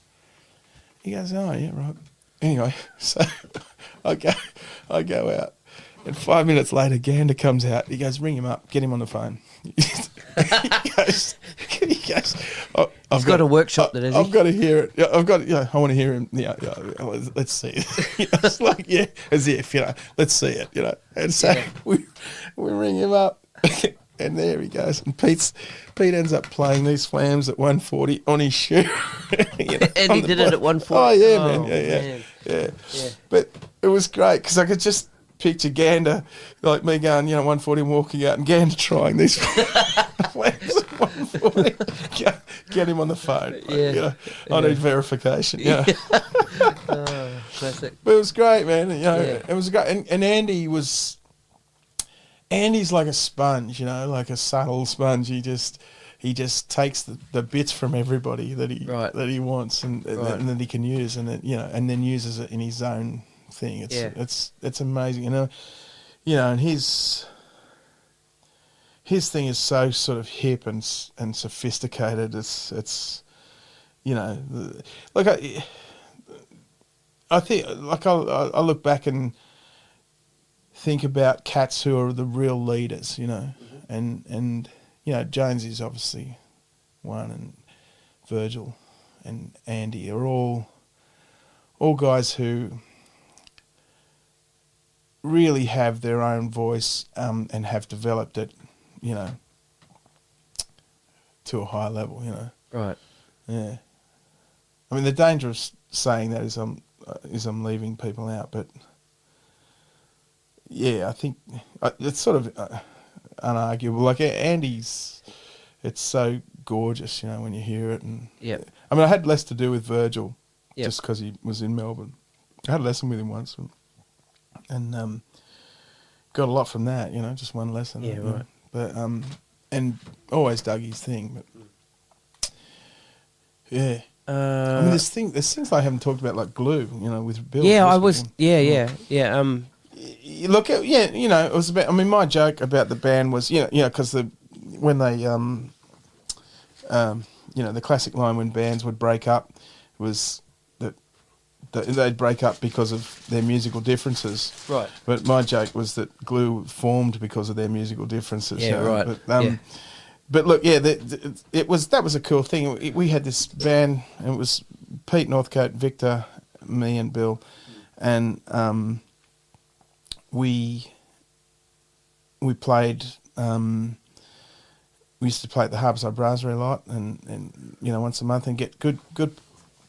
He goes, oh, yeah, right. Anyway, so I go out, and 5 minutes later, Gander comes out. He goes, ring him up, get him on the phone. he goes, I've got a workshop that is. I've got to hear it. Yeah, I want to hear him. Yeah, let's see it. It's like, as if, you know, let's see it, you know. And so we ring him up, and there he goes. And Pete ends up playing these flams at 140 on his shoe. You know, and he did it at 140. Oh yeah, man. Yeah. But it was great because I could just picture Gander, like me going, 140 and walking out, and Gander trying these flams at 140. Get him on the phone. Yeah. I need verification. Yeah. Classic. But it was great, man. It was great. And Andy's like a sponge, like a subtle sponge. He just takes the bits from everybody that he wants and that he can use, and then uses it in his own thing. It's amazing, and his his thing is so sort of hip and sophisticated. It's you know, like I think, like I look back and think about cats who are the real leaders, you know, and you know, Jonesy's obviously one, and Virgil and Andy are all guys who really have their own voice and have developed it, you know, to a high level, you know. Right. Yeah. I mean, the danger of saying that is I'm leaving people out, but yeah, I think it's sort of unarguable. Like Andy's, it's so gorgeous, you know, when you hear it. And yeah, I mean, I had less to do with Virgil, Yep. just because he was in Melbourne. I had a lesson with him once, and got a lot from that, you know, just one lesson. Yeah, right. But and always dug his thing, but yeah. I mean, there's things I haven't talked about, like Glue, you know, with Bill. Yeah, I was. Yeah. You look at, yeah, you know, it was about. I mean, my joke about the band was, you know, because when they you know, the classic line when bands would break up was that they'd break up because of their musical differences. Right. But my joke was that Glue formed because of their musical differences. Yeah, you know? right. But, yeah. But look, yeah, that was a cool thing. We had this band, and it was Pete Northcote, Victor, me, and Bill, and we played. We used to play at the Harborside Brasserie a lot, and you know, once a month, and get good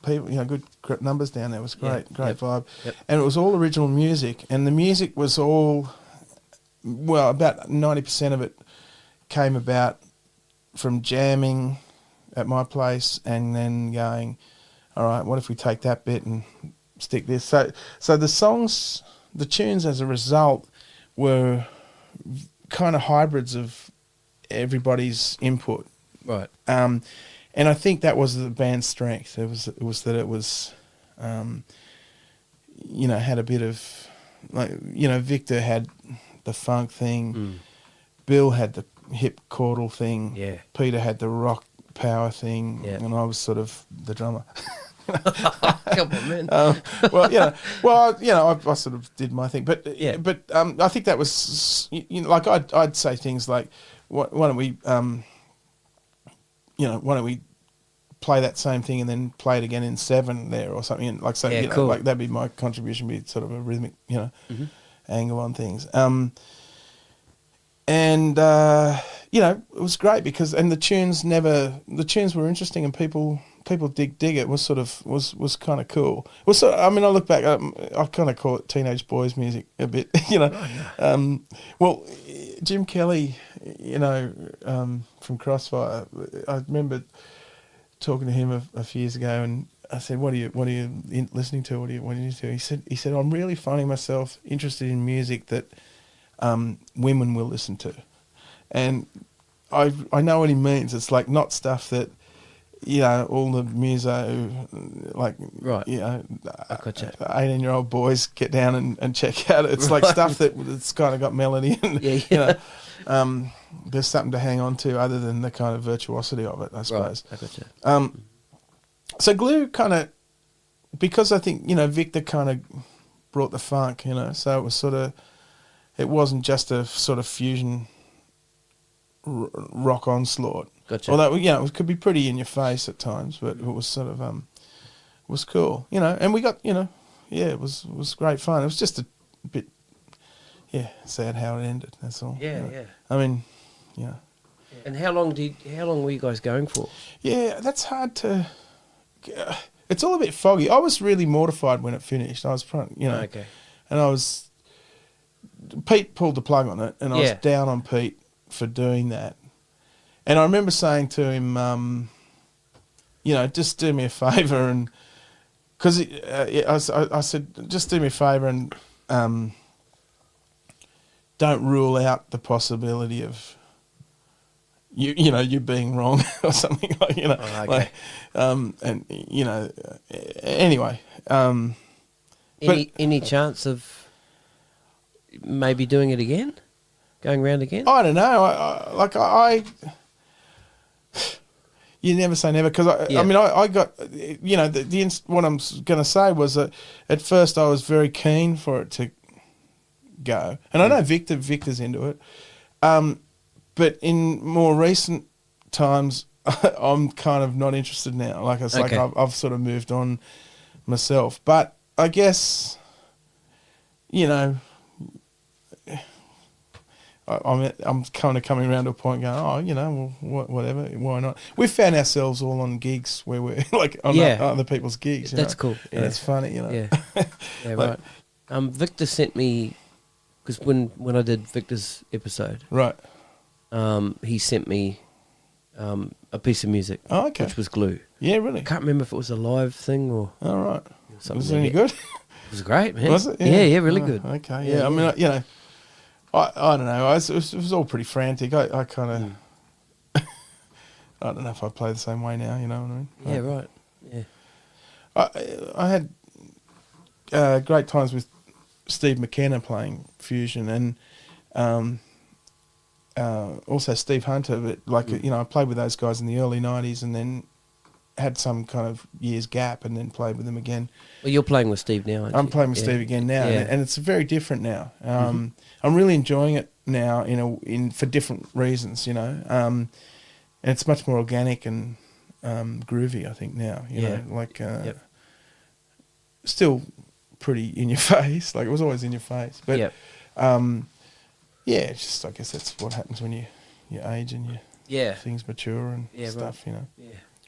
people, you know, good numbers down there. It was great, great vibe, and it was all original music, and the music was all, well, about 90% of it came about from jamming at my place and then going, all right, what if we take that bit and stick this? So the songs, the tunes as a result were kind of hybrids of everybody's input. Right. And I think that was the band's strength. It was that it was, you know, had a bit of, like, you know, Victor had the funk thing, Bill had the hip chordal thing. Yeah. Peter had the rock power thing, and I was sort of the drummer. Come on, man. I sort of did my thing, but I think that was, you know, like I'd say things like, why don't we, why don't we play that same thing and then play it again in 7 there or something, and like, so, you know, cool. like that'd be my contribution, be sort of a rhythmic, you know, angle on things. And you know, it was great because, and the tunes were interesting, and people dig it. Was sort of was kind of cool. Was sort of, I mean, I look back, I kind of call it teenage boys music a bit, you know. Oh, yeah. Well, Jim Kelly, you know, from Crossfire, I remember talking to him a few years ago, and I said, "What are you listening to? What are you into?" He said, "I'm really finding myself interested in music that women will listen to," and I know what he means. It's like not stuff that, you know, all the muso, like, right, you know, I gotcha. 18-year-old boys get down and check out. It's like stuff that's kind of got melody, and you know, there's something to hang on to other than the kind of virtuosity of it, I suppose. Right, I gotcha. So Glue kind of, because I think, you know, Victor kind of brought the funk, you know, so it was sort of, it wasn't just a sort of fusion rock onslaught. Gotcha. Although, you know, it could be pretty in your face at times, but it was sort of was cool, you know. And we got, you know, it was great fun. It was just a bit, sad how it ended. That's all. Yeah, you know? yeah. I mean, yeah. And how long were you guys going for? Yeah, that's hard to. It's all a bit foggy. I was really mortified when it finished. I was, you know, okay. And Pete pulled the plug on it, and I was down on Pete for doing that. And I remember saying to him, you know, just do me a favour, and because I said, just do me a favour and don't rule out the possibility of you know, you being wrong or something, like, you know, like, and you know, anyway. Any chance of maybe doing it again? going round again? I don't know. I you never say never, because I mean, I got, you know, what I'm going to say was that at first I was very keen for it to go, and I know Victor's into it, but in more recent times I'm kind of not interested now. Like it's like I've sort of moved on myself, but I guess, you know, I'm kind of coming around to a point going, oh, you know, well, whatever, why not? We've found ourselves all on gigs where we're like on other people's gigs. That's cool. And it's funny, you know. Yeah, yeah, Like, right. Victor sent me, because when I did Victor's episode, right, he sent me a piece of music, which was Glue. Yeah, really. I can't remember if it was a live thing or. All right. Something. Was it any good? It was great, man. Was it? Yeah, really good. Okay, yeah. I mean, you know, I don't know. It was all pretty frantic. I kind of, I don't know if I play the same way now. You know what I mean? Yeah, right. Yeah. I had great times with Steve McKenna playing fusion, and also Steve Hunter. But like you know, I played with those guys in the early '90s, and then had some kind of years gap, and then played with them again. Well, you're playing with Steve now, aren't you? I'm playing with Steve again now, and it's very different now. I'm really enjoying it now, for different reasons, you know. And it's much more organic and groovy, I think now. You know, like still pretty in your face. Like it was always in your face, but it's just, I guess that's what happens when you age and things mature and stuff. Right. You know,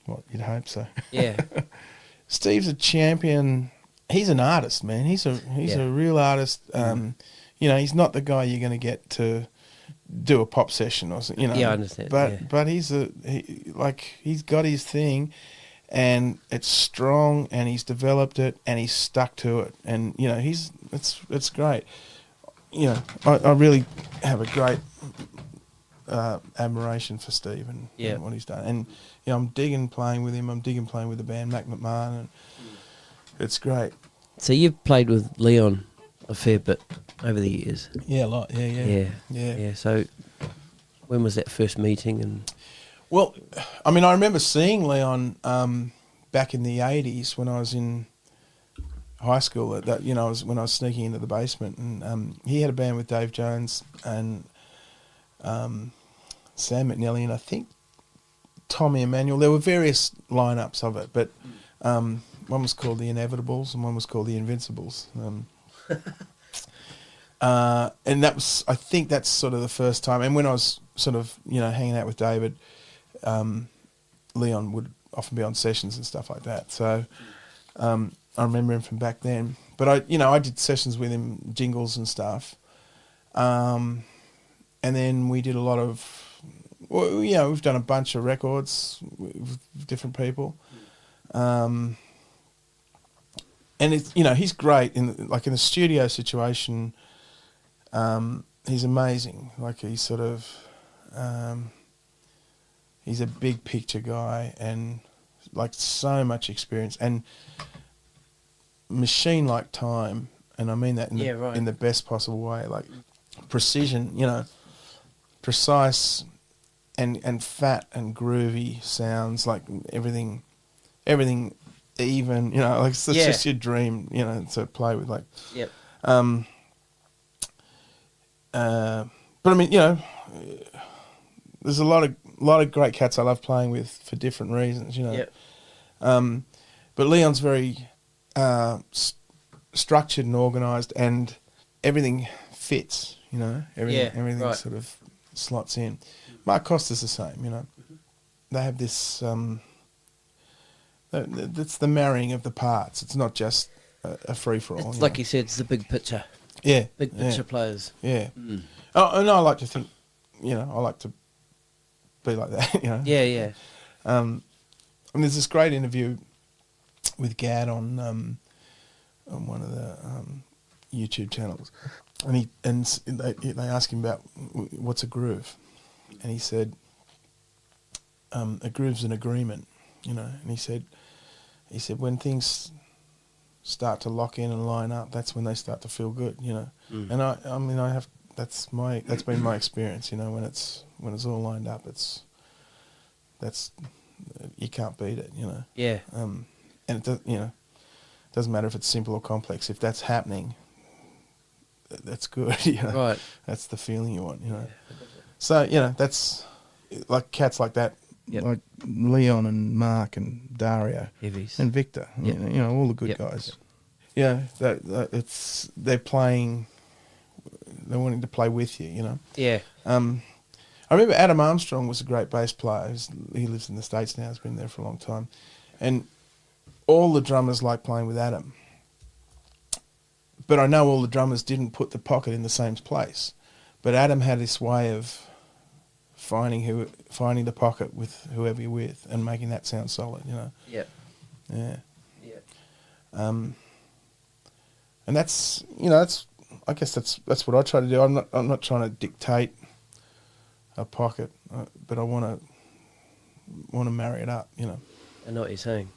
what you'd hope so. Yeah. Steve's a champion. He's an artist, man. He's a real artist. You know, he's not the guy you're going to get to do a pop session or something. You know. Yeah, I understand. But he's got his thing, and it's strong, and he's developed it, and he's stuck to it, and you know it's great. You know, I really have a great admiration for Steve and what he's done, and you know, I'm digging playing with him. I'm digging playing with the band Mac McMahon, and it's great. So you've played with Leon a fair bit over the years. Yeah, a lot. Yeah. So when was that first meeting? And well, I mean, I remember seeing Leon back in the '80s when I was in high school. When I was sneaking into the basement, and he had a band with Dave Jones and Sam McNally, and I think Tommy Emmanuel. There were various lineups of it, but one was called the Inevitables and one was called the Invincibles. And that was, I think that's sort of the first time. And when I was sort of, you know, hanging out with David, Leon would often be on sessions and stuff like that. So I remember him from back then. But I did sessions with him, jingles and stuff. And then we did a lot of, well, you know, we've done a bunch of records with different people. And it's, you know, he's great in the studio situation. He's amazing. Like he's sort of, he's a big picture guy and like so much experience and machine-like time. And I mean that in the best possible way, like precision, you know, precise and fat and groovy sounds, like everything even, you know, like it's just your dream, you know, to play with, like. Yep. But I mean, you know, there's a lot of great cats I love playing with for different reasons, you know. Yep. But Leon's very structured and organised, and everything fits, you know. Everything sort of slots in. Mark Costa's the same, you know. They have this. That's the marrying of the parts. It's not just a free-for-all. It's like you said, it's the big picture. Yeah. Big picture players. Yeah. Mm. Oh, and I like to think, you know, I like to be like that, you know. Yeah, yeah. And there's this great interview with Gad on one of the YouTube channels, and they ask him about what's a groove, and he said, a groove's an agreement, you know, and he said when things start to lock in and line up, that's when they start to feel good, you know. And I mean, I have that's been my experience. You know, when it's all lined up, that's you can't beat it. You know. Yeah. And it does, you know, doesn't matter if it's simple or complex. If that's happening, that's good. You know. Right. That's the feeling you want. You know. So you know, that's like cats like that. Yep. Like Leon and Mark and Dario Heavies. and Victor. Yep. You know, all the good guys. Yeah, they're playing. They're wanting to play with you. You know. Yeah. I remember Adam Armstrong was a great bass player. He lives in the States now. He's been there for a long time, and all the drummers like playing with Adam. But I know all the drummers didn't put the pocket in the same place. But Adam had this way of finding the pocket with whoever you're with and making that sound solid. You know. Yep. Yeah. Yeah. And that's, you know, I guess that's what I try to do. I'm not trying to dictate a pocket, but I want to marry it up. You know. I know what you're saying.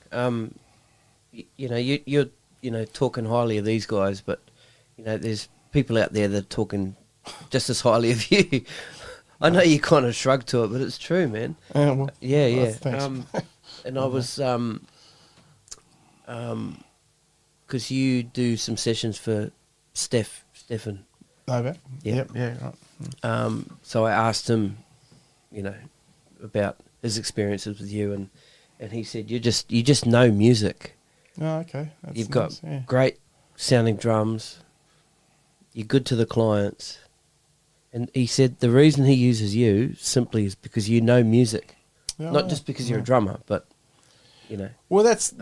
You know, you're talking highly of these guys, but you know, there's people out there that are talking just as highly of you. I know you kind of shrug to it, but it's true, man. Well, yeah. Thanks. And I was because you do some sessions for Stefan. Over. Yeah. Yeah. Right. So I asked him, you know, about his experiences with you, and he said you just know music. Oh, okay. That's You've nice, got great sounding drums. You're good to the clients. And he said the reason he uses you simply is because you know music. Yeah, Not just because you're a drummer, but, you know. Well, that's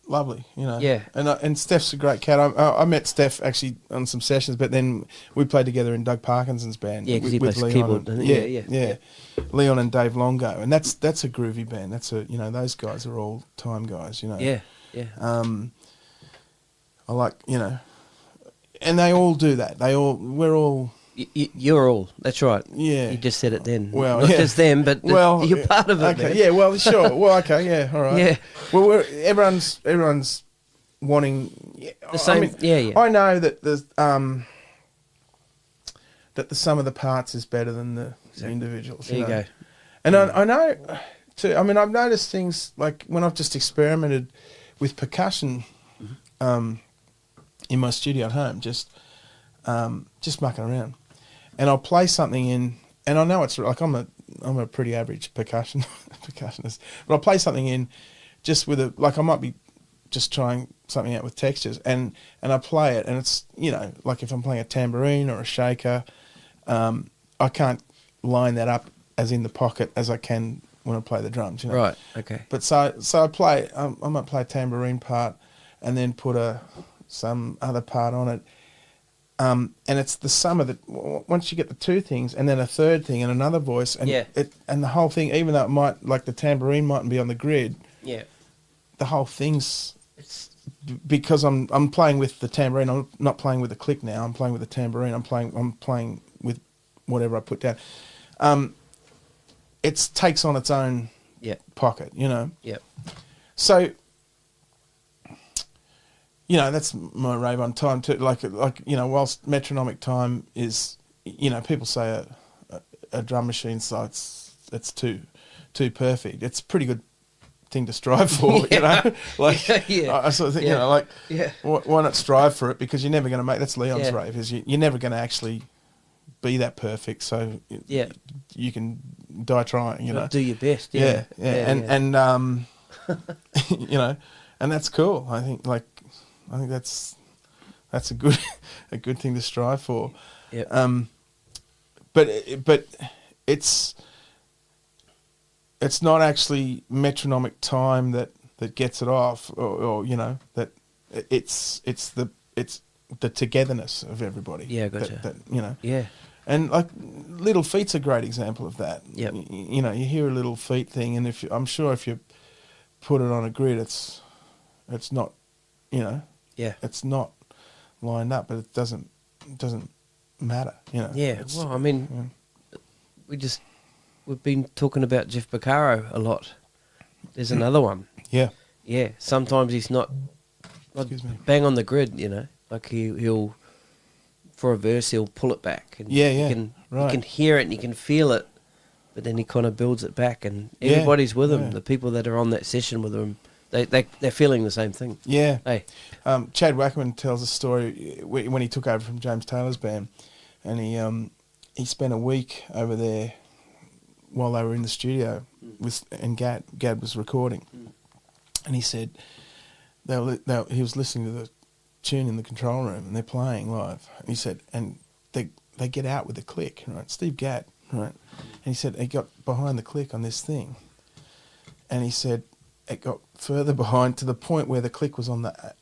lovely, you know. Yeah. And Steph's a great cat. I met Steph actually on some sessions, but then we played together in Doug Parkinson's band. Yeah, because he with plays Leon keyboard, and, doesn't he? Yeah. Leon and Dave Longo, and that's a groovy band. That's you know, those guys are all time guys, you know. Yeah. I like, you know, and they all do that. We're all. You're all. That's right. Yeah. You just said it then. Well, not just them, but you're part of it. Okay. Man. Yeah. Well, sure. Well, okay. Yeah. All right. Yeah. Well, everyone's wanting the same. I mean, yeah. I know that the sum of the parts is better than the individuals. There you go. And I know too. I mean, I've noticed things like when I've just experimented with percussion in my studio at home, just mucking around. And I'll play something in, and I know it's like I'm a pretty average percussionist, but I'll play something in just with I might be just trying something out with textures, and I play it, and it's, you know, like if I'm playing a tambourine or a shaker, I can't line that up as in the pocket as I can when I play the drums, you know. Right. Okay. But so I play, I might play a tambourine part, and then put some other part on it. And it's the sum of once you get the two things, and then a third thing, and another voice, and and the whole thing, even though it might, like the tambourine mightn't be on the grid, the whole thing's, because I'm playing with the tambourine. I'm not playing with the click now. I'm playing with the tambourine. I'm playing with whatever I put down. It takes on its own pocket, you know. Yep. So, you know, that's my rave on time too. Like you know, whilst metronomic time is, you know, people say a drum machine, so it's too perfect. It's a pretty good thing to strive for, you know. Like I sort of think, you know, like why not strive for it, because you're never going to make. That's Leon's rave, is you're never going to actually be that perfect. So you can die trying, you know. Do your best. And you know, and that's cool. I think that's a good thing to strive for. Yeah. But it's not actually metronomic time that gets it off, or you know, that it's the togetherness of everybody. Yeah, gotcha. That you know. Yeah. And like Little Feet's a great example of that. Yep. You know, you hear a Little Feet thing, and I'm sure if you put it on a grid, it's not, you know. Yeah. It's not lined up, but it doesn't matter, you know. Yeah. Well, I mean, we've been talking about Jeff Beccaro a lot. There's another one. Yeah. Yeah. Sometimes he's not bang on the grid, you know. Like he'll for a verse, he'll pull it back. And Yeah, you right. can hear it and you can feel it, but then he kind of builds it back, and everybody's with him. Yeah. The people that are on that session with him, they're feeling the same thing. Yeah. Hey, Chad Wackerman tells a story when he took over from James Taylor's band, and he spent a week over there while they were in the studio and Gad was recording, and he said he was listening to the tune in the control room and they're playing live. And he said, and they get out with a click, right? Steve Gadd, right? And he said he got behind the click on this thing, and he said it got further behind to the point where the click was on the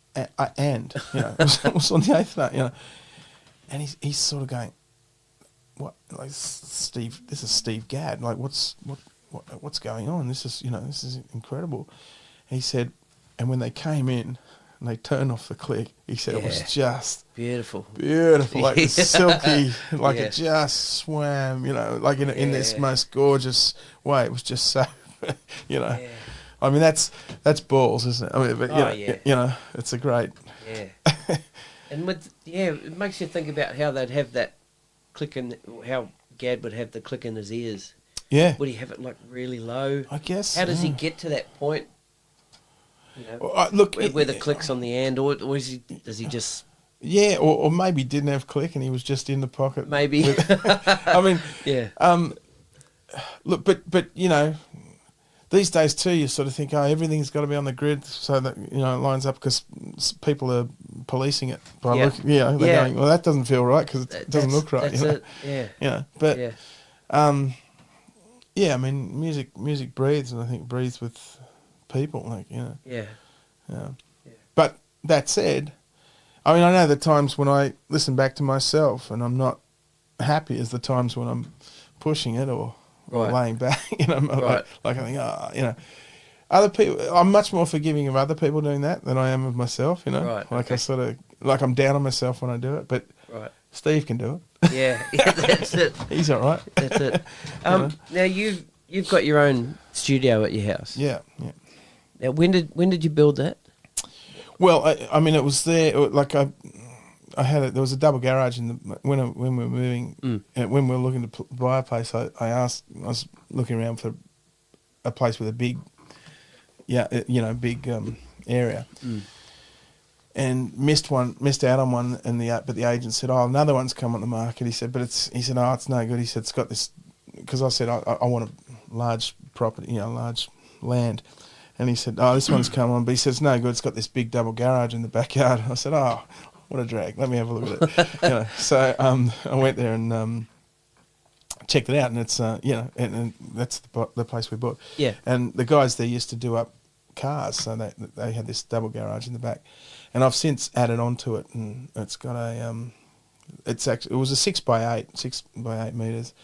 and, you know, it was on the eighth note, you know. And he's sort of going, what, like, Steve, this is Steve Gadd, like what's going on? This is incredible. And he said, and when they came in and they turned off the click, he said it was just beautiful, like silky, like it just swam, you know, like in this most gorgeous way. It was just so, you know. Yeah. I mean, that's balls, isn't it? I mean, but you know, it's a great. Yeah. And it makes you think about how they'd have that click in, how Gadd would have the click in his ears. Yeah. Would he have it like really low? I guess. How does he get to that point? You know, well, look, where the click's on the end, or does he just? Yeah, or maybe he didn't have click and he was just in the pocket. Maybe. I mean, yeah. Look, but you know, these days too, you sort of think, everything's got to be on the grid so that, you know, it lines up, because people are policing it by looking. You know, they're going, well, that doesn't feel right because it doesn't look right. That's you know? it. Yeah. You know, but I mean, music breathes, and I think breathes with people, like, you know. Yeah. Yeah. But that said, I mean, I know the times when I listen back to myself and I'm not happy is the times when I'm pushing it or laying back, you know, like I think, you know, other people, I'm much more forgiving of other people doing that than I am of myself, you know. Right. Like I sort of, like I'm down on myself when I do it, but Steve can do it. Yeah, that's it. He's all right. That's it. Now you've got your own studio at your house. Yeah. Now when did you build that? Well, I mean, it was there. Like I had there was a double garage in the when we were moving. When we were looking to buy a place, I was looking around for a place with a big, area, and missed out on one, but the agent said, another one's come on the market. He said, it's no good. He said, it's got this, because I said I want a large property, large land. And he said, this one's come on. But he says, no good, it's got this big double garage in the backyard. I said, what a drag. Let me have a look at it. So I went there and checked it out. And it's, and that's the place we bought. Yeah. And the guys there used to do up cars. So they had this double garage in the back. And I've since added on to it. And it's got it was a 6 by 8 metres.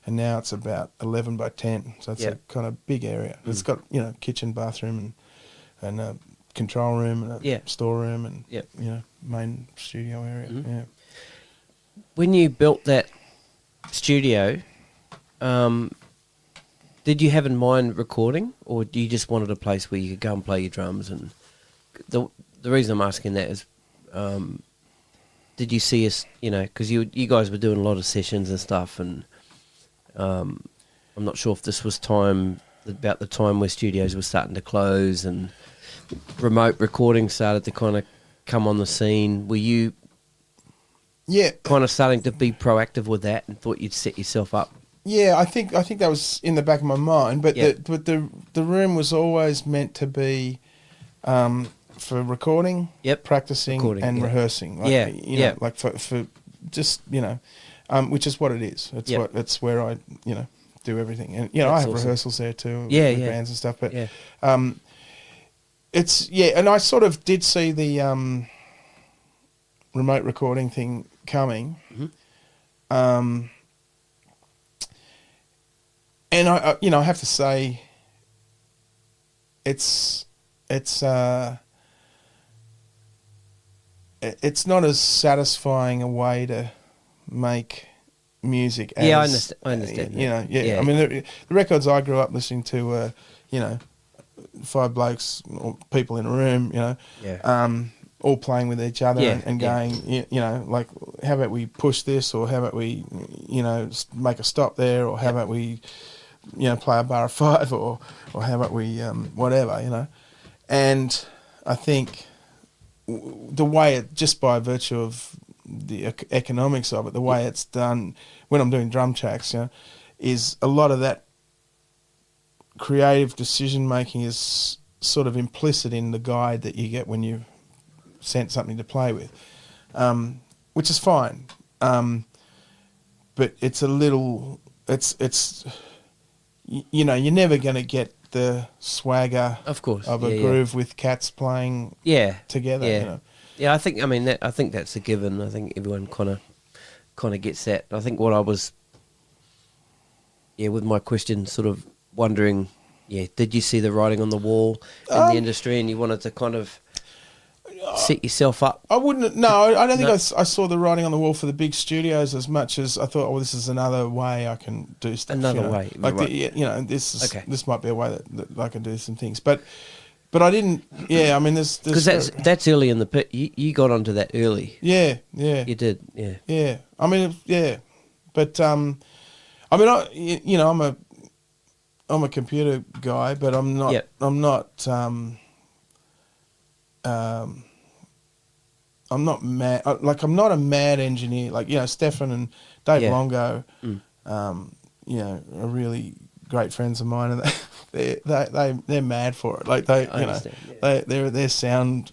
And now it's about 11 by 10, so it's a kind of big area. It's got, kitchen, bathroom, and a control room, and a storeroom, and main studio area. Yeah. When you built that studio, did you have in mind recording, or do you just wanted a place where you could go and play your drums? And the reason I'm asking that is, did you see us? Because you guys were doing a lot of sessions and stuff, and I'm not sure if this was about the time where studios were starting to close and remote recording started to kind of come on the scene. Were you kind of starting to be proactive with that and thought you'd set yourself up? Yeah, I think that was in the back of my mind, but the room was always meant to be for recording, practicing, and rehearsing. Like, like for just which is what it is. It's where I do everything, and I have rehearsals there too, with bands and stuff. But it's and I sort of did see the remote recording thing coming, and I have to say, it's not as satisfying a way to make music as, I understand. I mean, the records I grew up listening to were, 5 blokes or people in a room, all playing with each other and going, like how about we push this, or how about we, make a stop there, or how about we, play a bar of 5, or how about we, whatever, And I think the way just by virtue of the economics of it, the way it's done when I'm doing drum tracks, is a lot of that creative decision making is sort of implicit in the guide that you get when you sent something to play with, which is fine. But it's a little, you're never going to get the swagger, of course, of a groove with cats playing together. Yeah, yeah. I think that's a given. I think everyone kind of gets that. I think what I was, with my question, sort of wondering, did you see the writing on the wall in the industry, and you wanted to kind of set yourself up? I wouldn't. No, I don't think I saw the writing on the wall for the big studios as much as I thought. Oh, this is another way I can do stuff. Another way, like right. This might be a way that I can do some things. But I didn't. Yeah, I mean, there's because that's early in the pit. You got onto that early. Yeah. You did. Yeah. Yeah. I mean, yeah. But I'm a computer guy, but I'm not. Yep. I'm not. I'm not mad. I'm not a mad engineer. Like Stefan and Dave Longo, are really great friends of mine, and they're mad for it. Like they're sound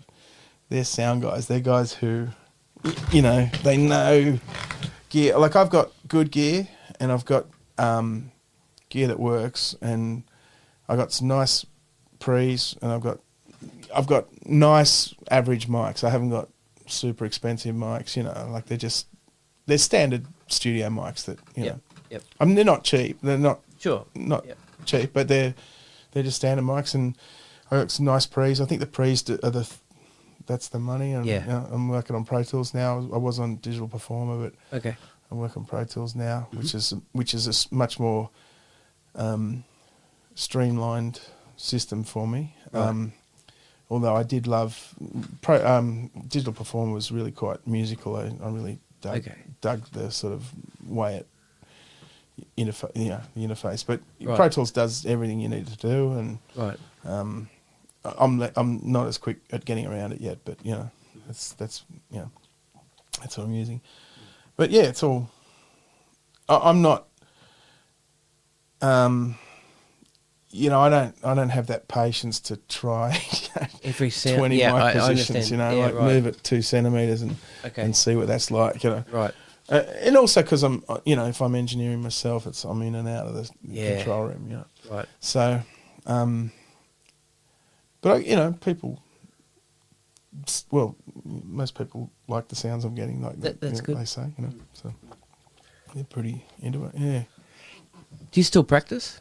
guys. They're guys who, they know gear. Like I've got good gear, and I've got gear that works, and I've got some nice pre's, and I've got nice average mics. I haven't got super expensive mics, like they're standard studio mics that, Yep. I mean, they're not cheap. They're not cheap, but they're just standard mics, and I got some nice pre's. I think the pre's are that's the money. And, I'm working on Pro Tools now. I was on Digital Performer, but okay, I'm working on Pro Tools now, which is a much more streamlined system for me. Right. Although I did love Digital Performer was really quite musical. I really dug the sort of way it interface. But right. Pro Tools does everything you need to do, and right. I'm not as quick at getting around it yet. But that's what I'm using. But yeah, it's all. I'm not. I don't have that patience to try every sound. 20 mic positions, right. move it 2 centimetres and see what that's like, Right. And also because I'm, if I'm engineering myself, I'm in and out of the control room, Right. So, but people, most people like the sounds I'm getting, like that's good. they say, so they're pretty into it, yeah. Do you still practice?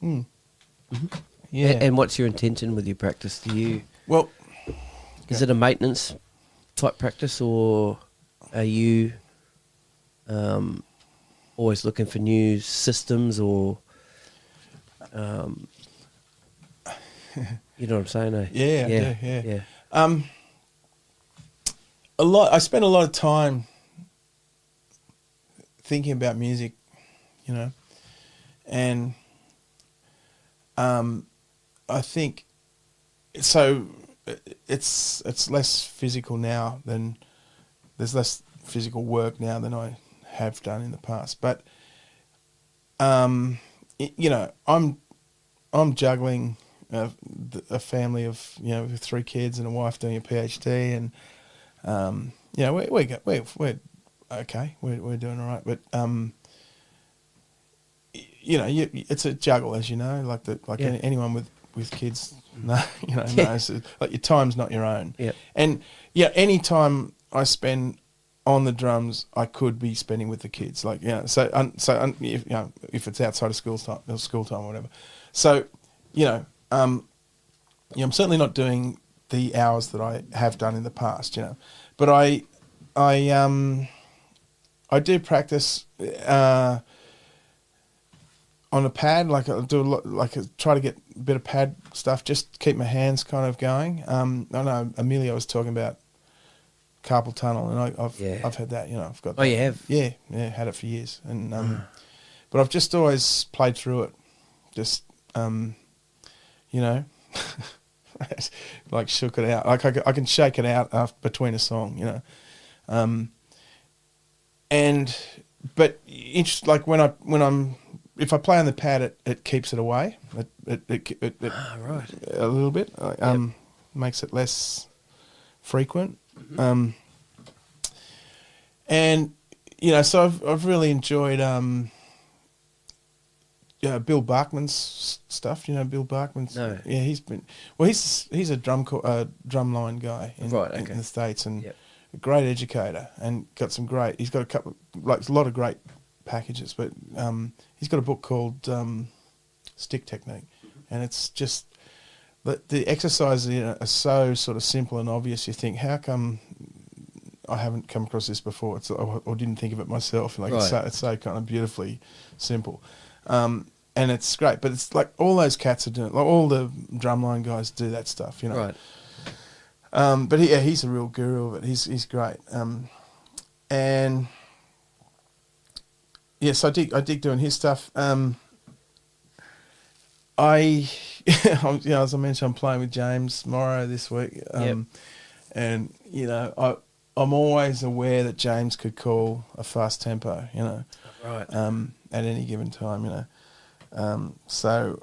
Mm. Mm-hmm. Yeah. And what's your intention with your practice? Is it a maintenance type practice, or are you always looking for new systems, or you know what I'm saying? Eh? Yeah. I spend a lot of time thinking about music, and I think so. It's less physical now than there's less physical work now than I have done in the past. But I'm juggling a family of with 3 kids and a wife doing a PhD, and we're okay. We're doing all right, but it's a juggle, as you know, anyone with kids, knows. Like your time's not your own. Yeah. And any time I spend on the drums, I could be spending with the kids. If it's outside of school time or whatever. So, I'm certainly not doing the hours that I have done in the past, but I do practice on a pad. Like I do a lot, try to get a bit of pad stuff, just keep my hands kind of going. I know Amelia was talking about carpal tunnel, and I've Yeah. I've had that. I've got. Oh, that. you have? Yeah, had it for years, and but I've just always played through it, just like shook it out. Like I can shake it out between a song, But like if I play on the pad, it keeps it away. It Right. a little bit. Makes it less frequent. And so I've really enjoyed Bill Barkman's stuff. Bill Barkman's. No. Yeah, he's a drum line guy in the States, and a great educator, and he's got a lot of great packages, but he's got a book called Stick Technique, and it's just the exercises in it are so sort of simple and obvious. You think, how come I haven't come across this before? Or didn't think of it myself. Like it's so kind of beautifully simple. And it's great, but it's like all those cats are doing, like all the drumline guys do that stuff, Right. But he's a real guru of it. He's great. And yes, I dig doing his stuff. As I mentioned, I'm playing with James Morrow this week. And I'm always aware that James could call a fast tempo, Right. at any given time, So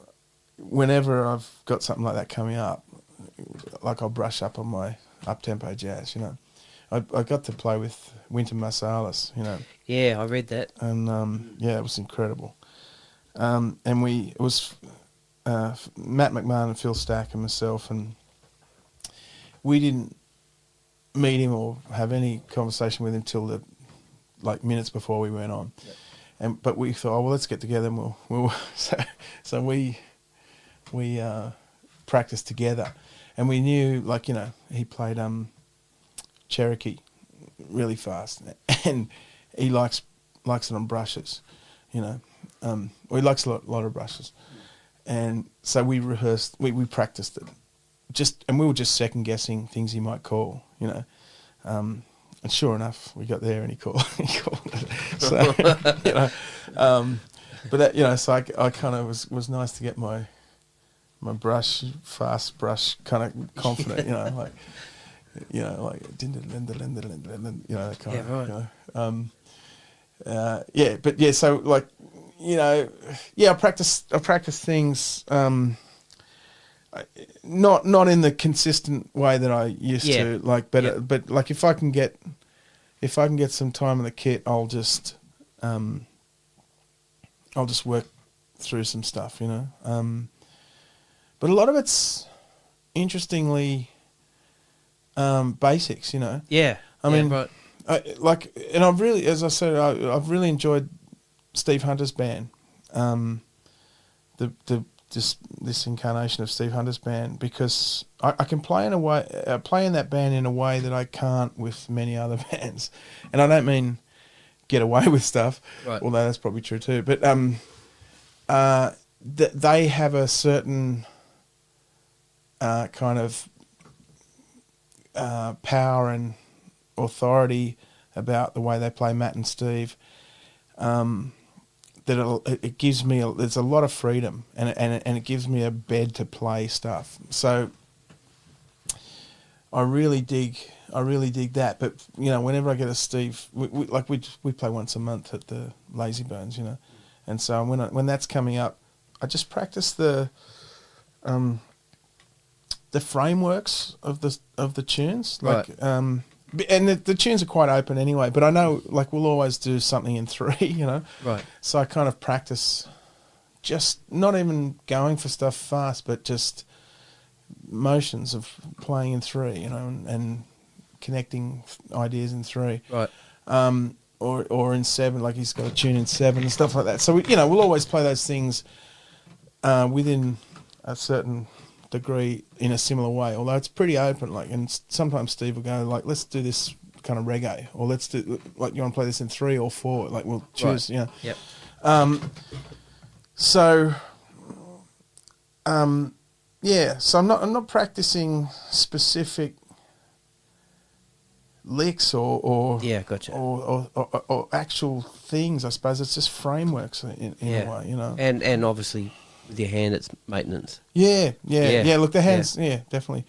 whenever I've got something like that coming up, like I'll brush up on my up-tempo jazz, I got to play with Wynton Marsalis, Yeah, I read that. and it was incredible. And it was Matt McMahon and Phil Stack and myself, and we didn't meet him or have any conversation with him till minutes before we went on. Yep. But we thought, let's get together and we'll so we practiced together, and we knew, he played Cherokee really fast, and he likes it on brushes, he likes a lot of brushes, and so we rehearsed, we practiced it, and we were just second guessing things he might call, and sure enough, we got there and he called it. So, but that, so I kind of was nice to get my fast brush kind of confident, like that kind of, so I practice things, not in the consistent way that I used to, but like if I can get some time in the kit, I'll just work through some stuff, but a lot of it's interestingly basics, Yeah. I mean, right. and I've really, as I said, I've really enjoyed Steve Hunter's band, this incarnation of Steve Hunter's band, because I can play in that band in a way that I can't with many other bands, and I don't mean get away with stuff, right, although that's probably true too. But they have a certain kind of power and authority about the way they play Matt and Steve. That it gives me there's a lot of freedom, and it gives me a bed to play stuff. So I really dig that. But whenever I get a Steve, we play once a month at the Lazy Bones, and so when that's coming up, I just practice the frameworks of the tunes, right. And the tunes are quite open anyway, but I know, we'll always do something in 3, Right. So I kind of practice just not even going for stuff fast, but just motions of playing in 3, and connecting ideas in 3. Right. Or in 7, like he's got a tune in 7 and stuff like that. So we'll always play those things within a certain degree in a similar way, although it's pretty open, and sometimes Steve will go let's do this kind of reggae, or let's do you want to play this in 3 or 4, we'll choose, Yep. So so I'm not practicing specific licks or Yeah, gotcha. or actual things. I suppose it's just frameworks in a way, you know. And obviously with your hand, it's maintenance. Yeah. Yeah. Look, the hands. Yeah, definitely.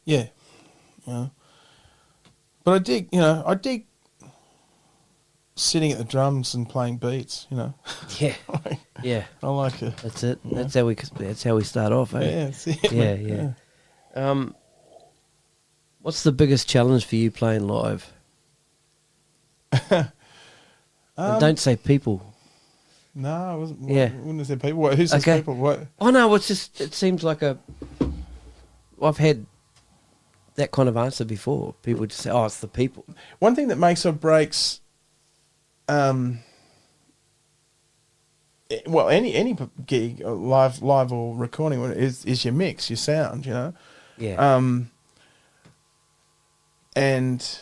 Yeah. But I dig sitting at the drums and playing beats, you know. Yeah, yeah. I like it. That's it. Yeah. That's how we start off. Eh? Yeah, that's it. Yeah. What's the biggest challenge for you playing live? And don't say people. No, I wasn't. Yeah. Wouldn't have said people. What, who says people? What? Oh no, it's just. It seems like I've had that kind of answer before. People just say, "Oh, it's the people." One thing that makes or breaks, well, any gig, live or recording, is your mix, your sound, you know. Yeah. And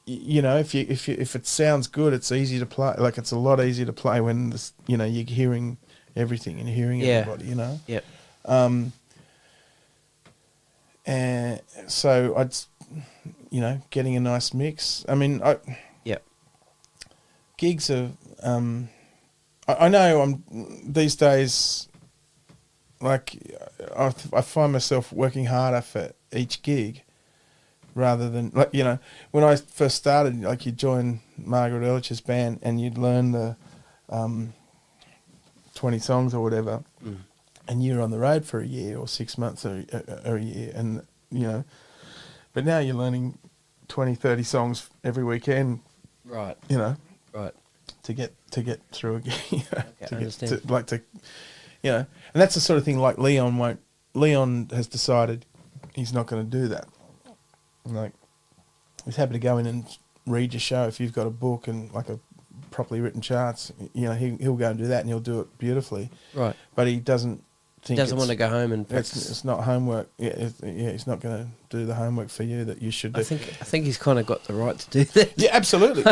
you know, if it sounds good, it's easy to play. Like, it's a lot easier to play when you're hearing everything and hearing everybody, you know. Yep. And so I'd, getting a nice mix. I mean, gigs are. I know these days. Like, I find myself working harder for each gig, rather than when I first started, like, you'd join Margaret Ehrlich's band and you'd learn the 20 songs or whatever. Mm. And you're on the road for a year or 6 months or a year, and but now you're learning 20, 30 songs every weekend, Right. Right. to get through a game, Okay, and that's the sort of thing. Like, Leon has decided he's not going to do that. Like, he's happy to go in and read your show if you've got a book and like a properly written charts. He'll go and do that, and he'll do it beautifully. Right. But he doesn't think Doesn't want to go home and practice. it's not homework. He's not going to do the homework for you that you should do. I think he's kind of got the right to do that. Yeah, absolutely.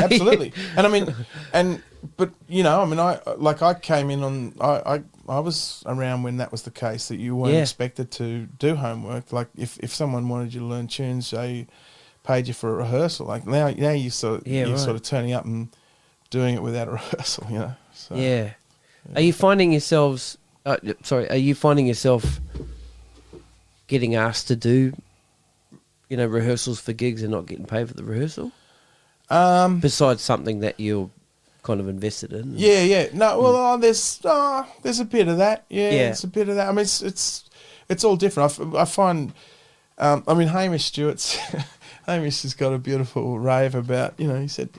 And I mean, I came in on, I was around when that was the case, that you weren't expected to do homework. Like, if someone wanted you to learn tunes, they paid you for a rehearsal. Like, now you sort of turning up and doing it without a rehearsal, you know. So, yeah. Are you finding yourself getting asked to do, rehearsals for gigs and not getting paid for the rehearsal? Besides something that you're kind of invested in. Yeah. No, well, there's a bit of that. Yeah, it's a bit of that. I mean, it's all different. I find, Hamish Stewart's Hamish has got a beautiful rave about. He said,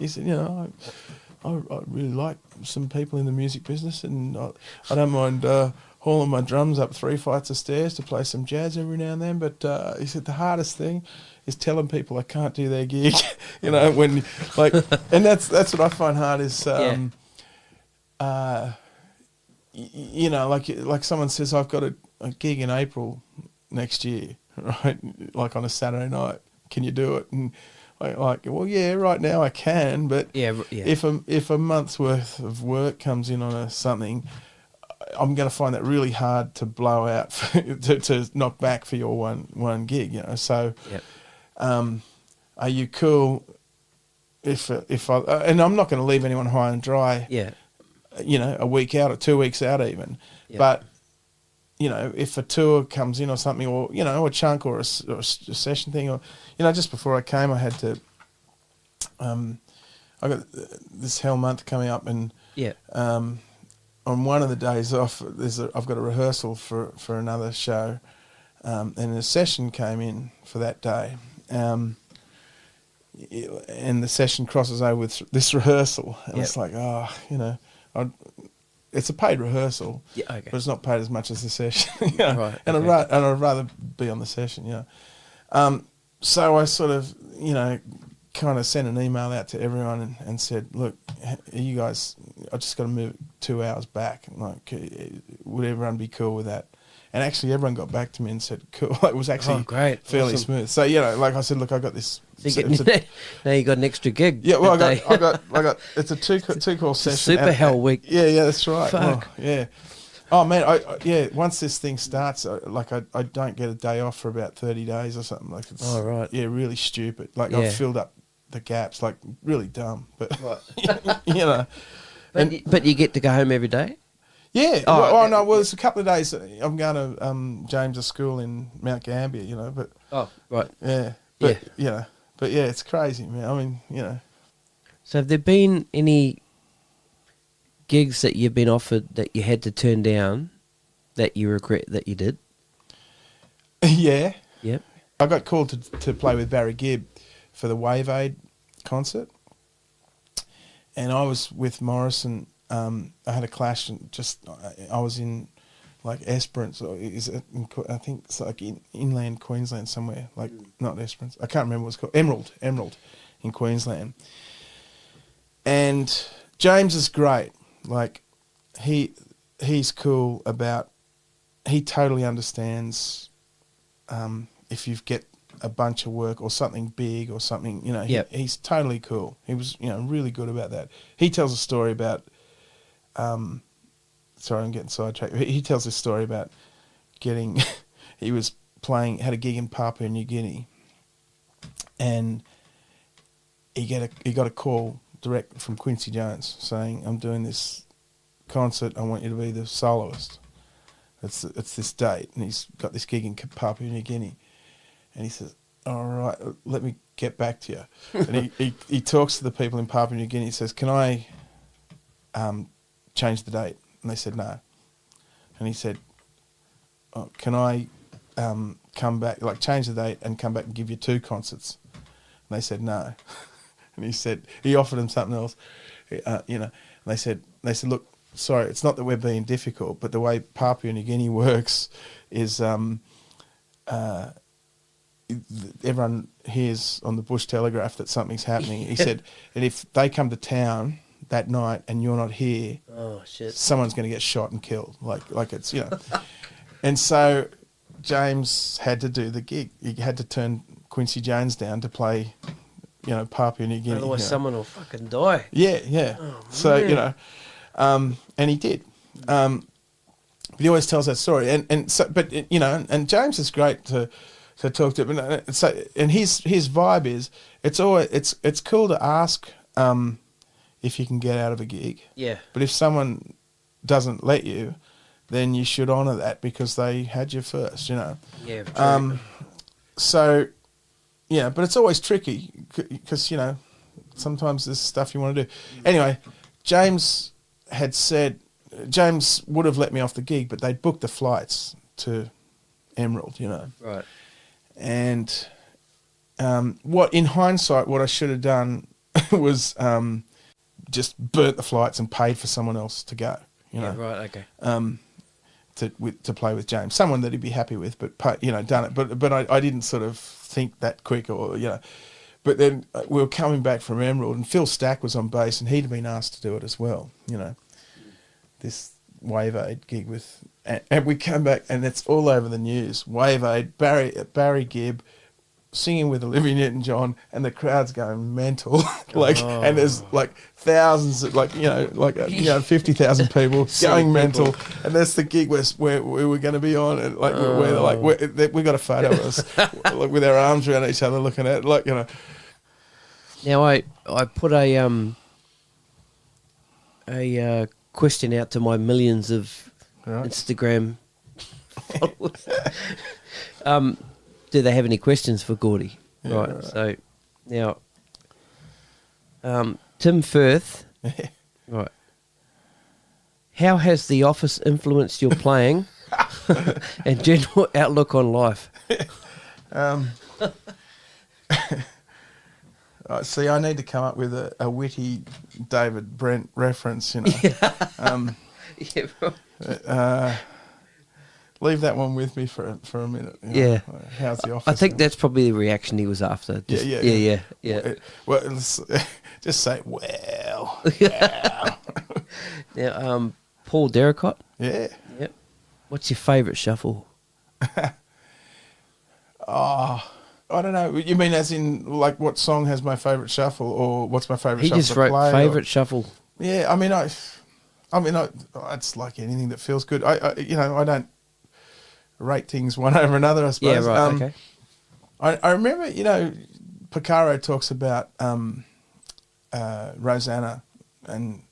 I really like some people in the music business, and I don't mind hauling my drums up 3 flights of stairs to play some jazz every now and then. But he said the hardest thing is telling people I can't do their gig. When and that's what I find hard is, like someone says, I've got a gig in April next year, right? Like on a Saturday night, can you do it? And well, yeah, right now I can, but if a month's worth of work comes in on something, I'm going to find that really hard to blow out to knock back for your one gig, So, are you cool if I and I'm not going to leave anyone high and dry? Yeah. A week out or 2 weeks out even, but. If a tour comes in or something, or a chunk or a session thing, or just before I came, I had to. I got this hell month coming up, and on one of the days off, I've got a rehearsal for another show, and a session came in for that day, and the session crosses over with this rehearsal, and it's like, it's a paid rehearsal, but it's not paid as much as the session. Right, and I'd rather be on the session, So I sort of, kind of sent an email out to everyone and said, look, you guys, I just got to move 2 hours back. Like, would everyone be cool with that? And actually, everyone got back to me and said, cool. It was actually fairly smooth. So, like I said, look, I got this. Now you got an extra gig. Yeah, well, I got. It's a two call session. Super hell week. Yeah, that's right. Fuck. Well, yeah. Oh man, once this thing starts, I don't get a day off for about 30 days or something. Like it's, oh right, yeah, really stupid. Like Yeah. I've filled up the gaps, like really dumb, but right. you know. But you get to go home every day. Yeah. Oh, No. Well, it's a couple of days. I'm going to James's school in Mount Gambier, you know. But Oh right. yeah, but you know, but yeah, it's crazy, man. I mean, you know. So have there been any gigs that you've been offered that you had to turn down that you regret that you did? Yeah. Yep. I got called to play with Barry Gibb for the Wave Aid concert, and I was with Morrison. I had a clash, and I was in like Esperance, or I think it's like in inland Queensland somewhere, like not Esperance. I can't remember what it's called. Emerald in Queensland. And James is great. Like he's cool about. He totally understands. If you get a bunch of work or something big or something, you know, he's totally cool. He was, you know, really good about that. He tells a story about. Sorry, I'm getting sidetracked. He tells this story about getting. He was had a gig in Papua New Guinea, and he got a call direct from Quincy Jones saying, "I'm doing this concert. I want you to be the soloist. It's this date," and he's got this gig in Papua New Guinea, and he says, "All right, let me get back to you." And he talks to the people in Papua New Guinea. He says, "Can I change the date?" And they said no. And he said, "Can I come back, like change the date and come back and give you 2 concerts?" And they said no. And he said he offered them something else, you know. And they said, "Look, sorry, it's not that we're being difficult, but the way Papua New Guinea works is everyone hears on the bush telegraph that something's happening." He said, "And if they come to town that night and you're not here, Oh shit! someone's going to get shot and killed." Like it's, you know. And so James had to do the gig. He had to turn Quincy Jones down to play, you know, Papua New Guinea. Otherwise, you know. someone will fucking die. Yeah. Oh, So man. you know, and he did. But he always tells that story, but you know, and James is great to talk to. But so, and his vibe is it's cool to ask if you can get out of a gig. Yeah. But if someone doesn't let you, then you should honour that because they had you first. You know. Yeah. True. So, yeah, but it's always tricky because, you know, sometimes there's stuff you want to do. Anyway, James would have let me off the gig, but they'd booked the flights to Emerald, you know. Right. And in hindsight, what I should have done was just burnt the flights and paid for someone else to go, you know. Right. Okay. To play with James, someone that he'd be happy with, but you know, done it. But I didn't sort of think that quick, or you know. But then we were coming back from Emerald, and Phil Stack was on bass, and he'd been asked to do it as well. You know, this Wave Aid gig with, and we come back, and it's all over the news. Wave Aid, Barry Gibb singing with Olivia Newton-John, and the crowd's going mental. And there's like thousands, 50,000 people going mental. And that's the gig where we were going to be on, and we got a photo of us like with our arms around each other, looking at it, you know. Now I put a question out to my millions of Instagram followers. Do they have any questions for Gordy? Yeah, right. So now, Tim Firth. Right. How has The Office influenced your playing and general outlook on life? See, I need to come up with a witty David Brent reference, you know. Yeah, bro. Leave that one with me for a minute. You know. Yeah. How's The Office? I think going? that's probably the reaction he was after. Just, yeah. Well, just say, well. Now, Paul Derricott. Yeah. Yep. What's your favourite shuffle? I don't know. You mean as in, like, what song has my favourite shuffle, or what's my favourite He shuffle just to wrote play? favourite shuffle. Yeah, I mean, I mean, it's like anything that feels good. I don't rate things one over another, I suppose. Yeah, right, okay. I remember, Picaro talks about Rosanna and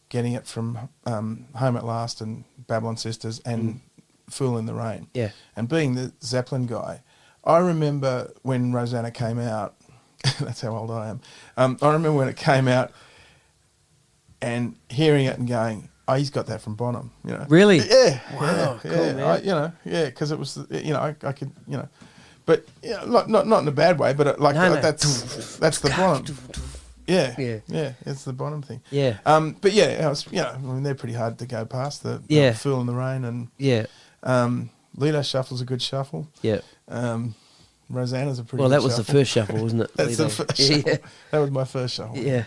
getting it from Home at Last and Babylon Sisters and Fool in the Rain. Yeah. And being the Zeppelin guy, I remember when Rosanna came out, that's how old I am, I remember when it came out and hearing it and going, oh, he's got that from Bonham, Really? Yeah. Wow, yeah, cool, man. Because it was, I could, but not in a bad way, but that's the Bonham. Yeah, it's the Bonham thing. Yeah. But yeah, I mean, they're pretty hard to go past. The Fool in the Rain and Lido Shuffle's a good shuffle. Yeah. Rosanna's a pretty. Well, good that was shuffle. the first shuffle, wasn't it? That's the first shuffle. Yeah. That was my first shuffle. Yeah.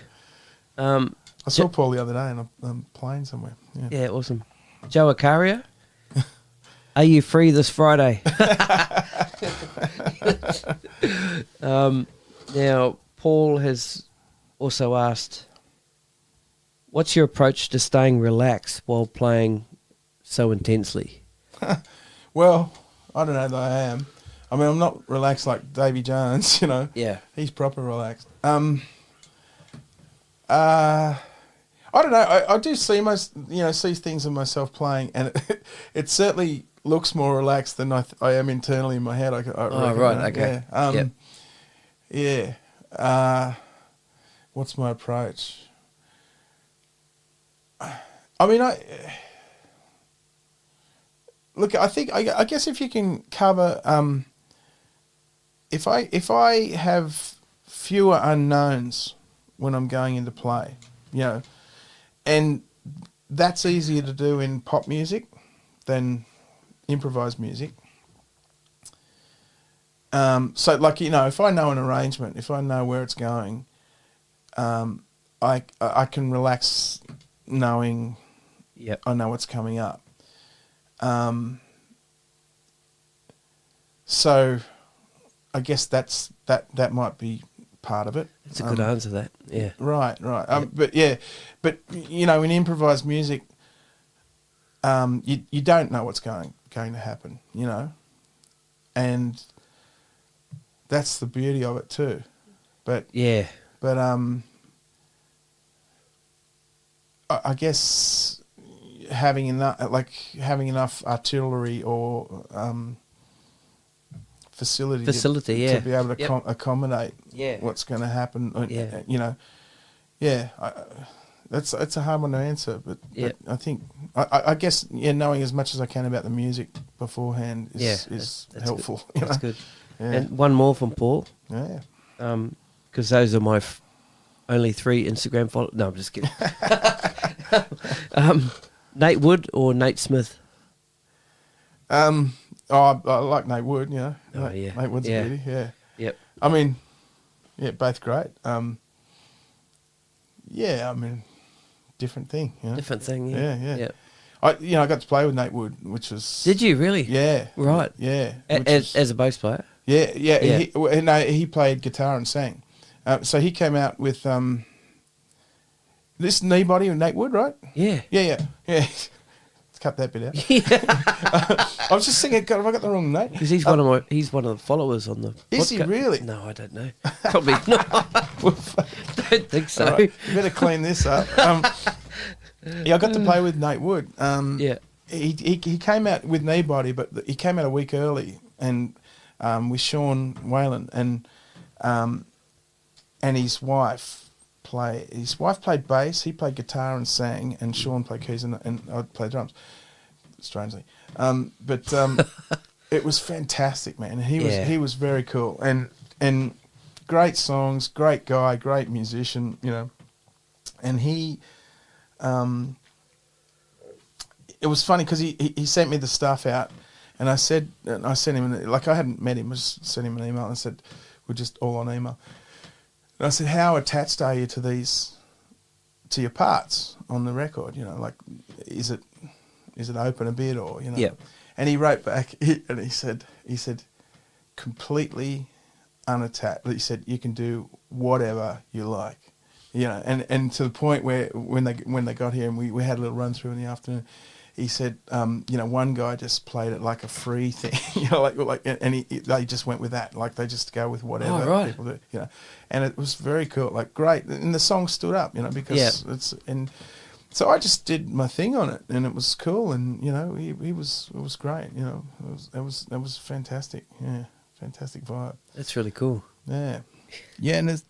I saw Paul the other day on a plane somewhere. Yeah, awesome. Joe Acaria, are you free this Friday? Now, Paul has also asked, what's your approach to staying relaxed while playing so intensely? Well, I don't know that I am. I mean, I'm not relaxed like Davy Jones, Yeah. He's proper relaxed. I don't know. I do see see things in myself playing, and it certainly looks more relaxed than I am internally in my head. I reckon, right, okay. What's my approach? I mean, look. I think I guess if you can cover, if I have fewer unknowns when I'm going into play, and that's easier to do in pop music than improvised music. So, like, if I know an arrangement, if I know where it's going, I can relax knowing I know what's coming up. So I guess that might be part of it. It's a good answer, that. Yeah. Right. But in improvised music, you don't know what's going to happen, and that's the beauty of it too. But I guess having enough artillery or facility to be able to accommodate what's going to happen. That's a hard one to answer, but I think I guess knowing as much as I can about the music beforehand is helpful. Good. That's good. Yeah. And one more from Paul. Yeah. Because those are my only 3 Instagram followers. No, I'm just kidding. Nate Wood or Nate Smith? I like Nate Wood, Nate Wood's a beauty, yeah. Yep. I mean, both great. I mean, different thing, Different thing, yeah. Yep. I got to play with Nate Wood, which was... Did you really? Yeah. Right. Yeah. As a bass player? Yeah. He played guitar and sang. So he came out with this knee body with Nate Wood, right? Yeah. Yeah. Let's cut that bit out. I was just thinking, God, have I got the wrong Nate? Because he's one of the followers on the Is he really? No, I don't know. Probably not. Don't think so. Right, you better clean this up. I got to play with Nate Wood. He came out with knee body, but he came out a week early, and with Sean Whalen and his wife played bass, he played guitar and sang, and Sean played keys and I played drums, strangely. But it was fantastic, man. He was very cool and great songs, great guy, great musician, and he it was funny because he sent me the stuff out, and I sent him, like, I hadn't met him, I just sent him an email and said, we're just all on email. And I said, how attached are you to your parts on the record? Like, is it open a bit or, Yeah. And he wrote back and he said, completely unattached. He said, you can do whatever you like. and to the point where when they got here and we had a little run through in the afternoon, he said, one guy just played it like a free thing, and they just went with that, like they just go with whatever people do, and it was very cool, like great, and the song stood up, because it's and. So I just did my thing on it, and it was cool, and it was great, it was fantastic, fantastic vibe. That's really cool. Yeah, and there's,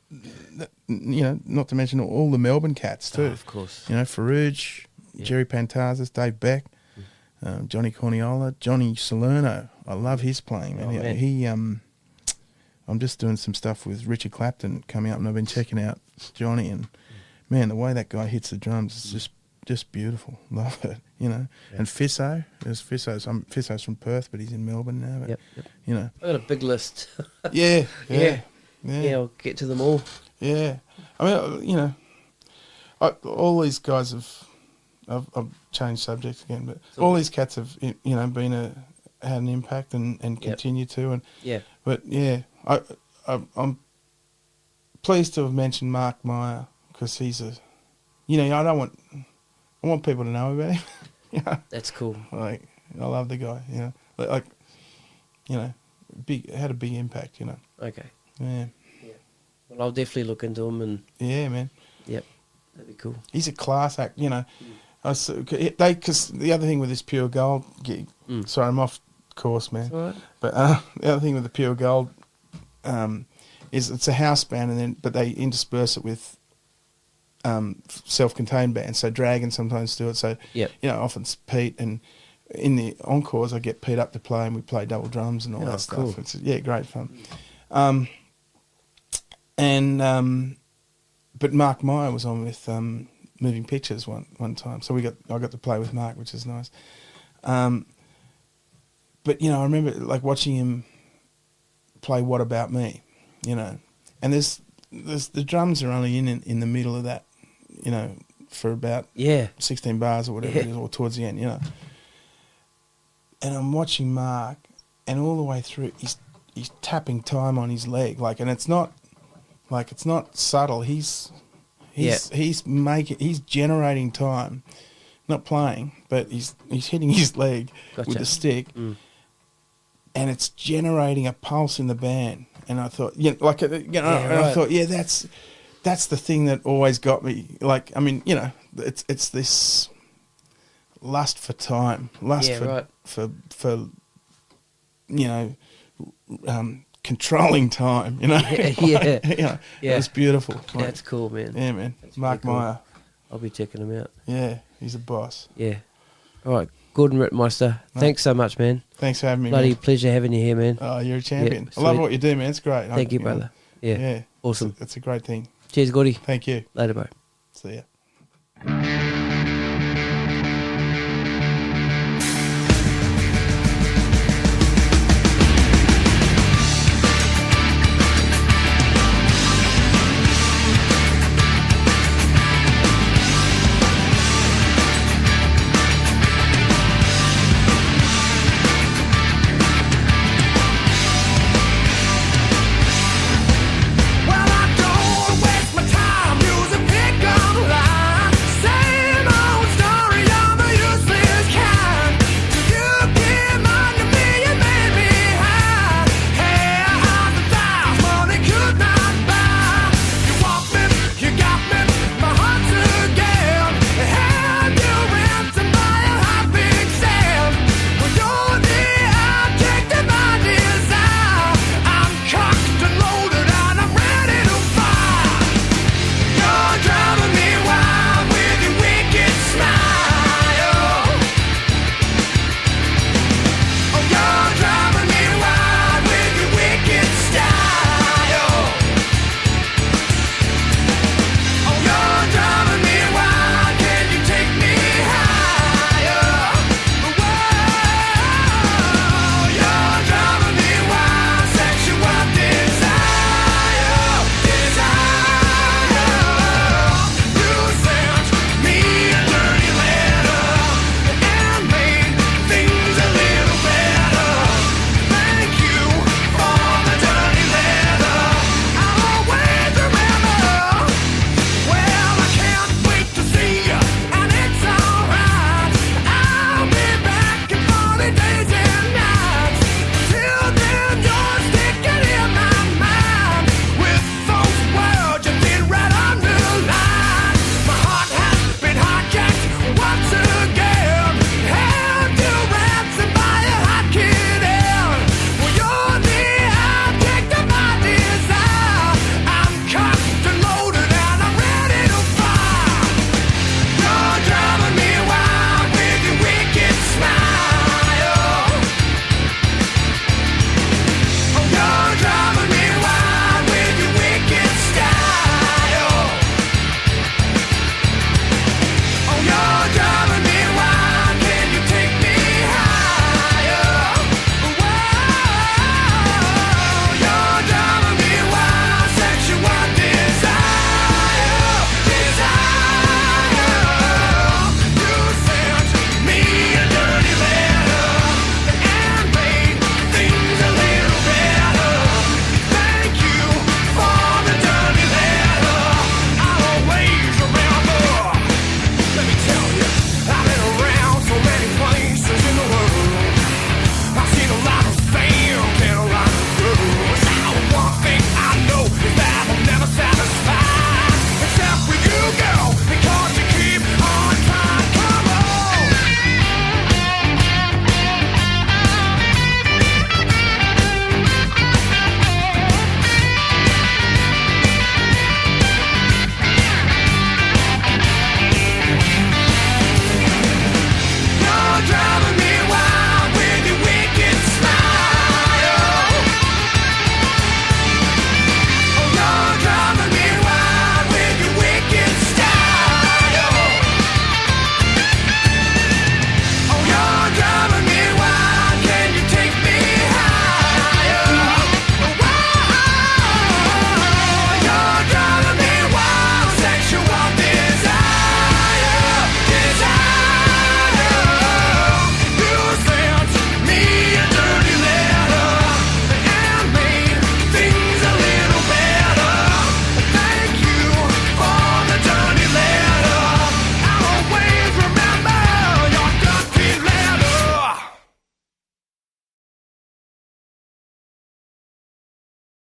not to mention all the Melbourne cats too. Oh, of course. Farouj, Jerry Pantazis, Dave Beck, Johnny Corniola, Johnny Salerno. I love his playing, man. Man. He I'm just doing some stuff with Richard Clapton coming up, and I've been checking out Johnny, and man, the way that guy hits the drums is just beautiful. Love it, And Fisso, Fisso's from Perth, but he's in Melbourne now. But, I've got a big list. Yeah, I'll get to them all. Yeah, I mean, all these guys I've changed subjects again, but all these cats have, had an impact and continue to, and but I'm pleased to have mentioned Mark Meyer, because he's I want people to know about him. That's cool. Like, I love the guy. Had a big impact. Okay. Yeah. Well, I'll definitely look into him, and yeah, man. Yep, that'd be cool. He's a class act. Because the other thing with this Pure Gold gig. Sorry, I'm off course, man. All right. But the other thing with the Pure Gold is it's a house band, but they intersperse it with self-contained bands. So Dragon sometimes do it. So often it's Pete, and in the encores I get Pete up to play, and we play double drums and all that stuff. Cool. It's great fun. But Mark Meyer was on with Moving Pictures one time, so I got to play with Mark, which is nice. But I remember like watching him play What About Me, and there's the drums are only in the middle of that, for about 16 bars or whatever it is, or towards the end, And I'm watching Mark, and all the way through he's tapping time on his leg, and it's not subtle. He's generating time, not playing, but he's hitting his leg with the stick, and it's generating a pulse in the band. And I thought, I thought, that's the thing that always got me. It's this lust for time, for controlling time. It was beautiful. That's cool, man. Yeah, man. That's Mark cool. Meyer. I'll be checking him out. Yeah, he's a boss. Yeah. All right, Gordon Rytmeister, thanks so much, man. Thanks for having me. Bloody man. pleasure having you here, man. Oh, you're a champion. Yeah, I love sweet. what you do, man. It's great. Thank you, brother. Yeah. Yeah. Awesome. It's a great thing. Cheers, Gordy. Thank you. Later, bro. See ya.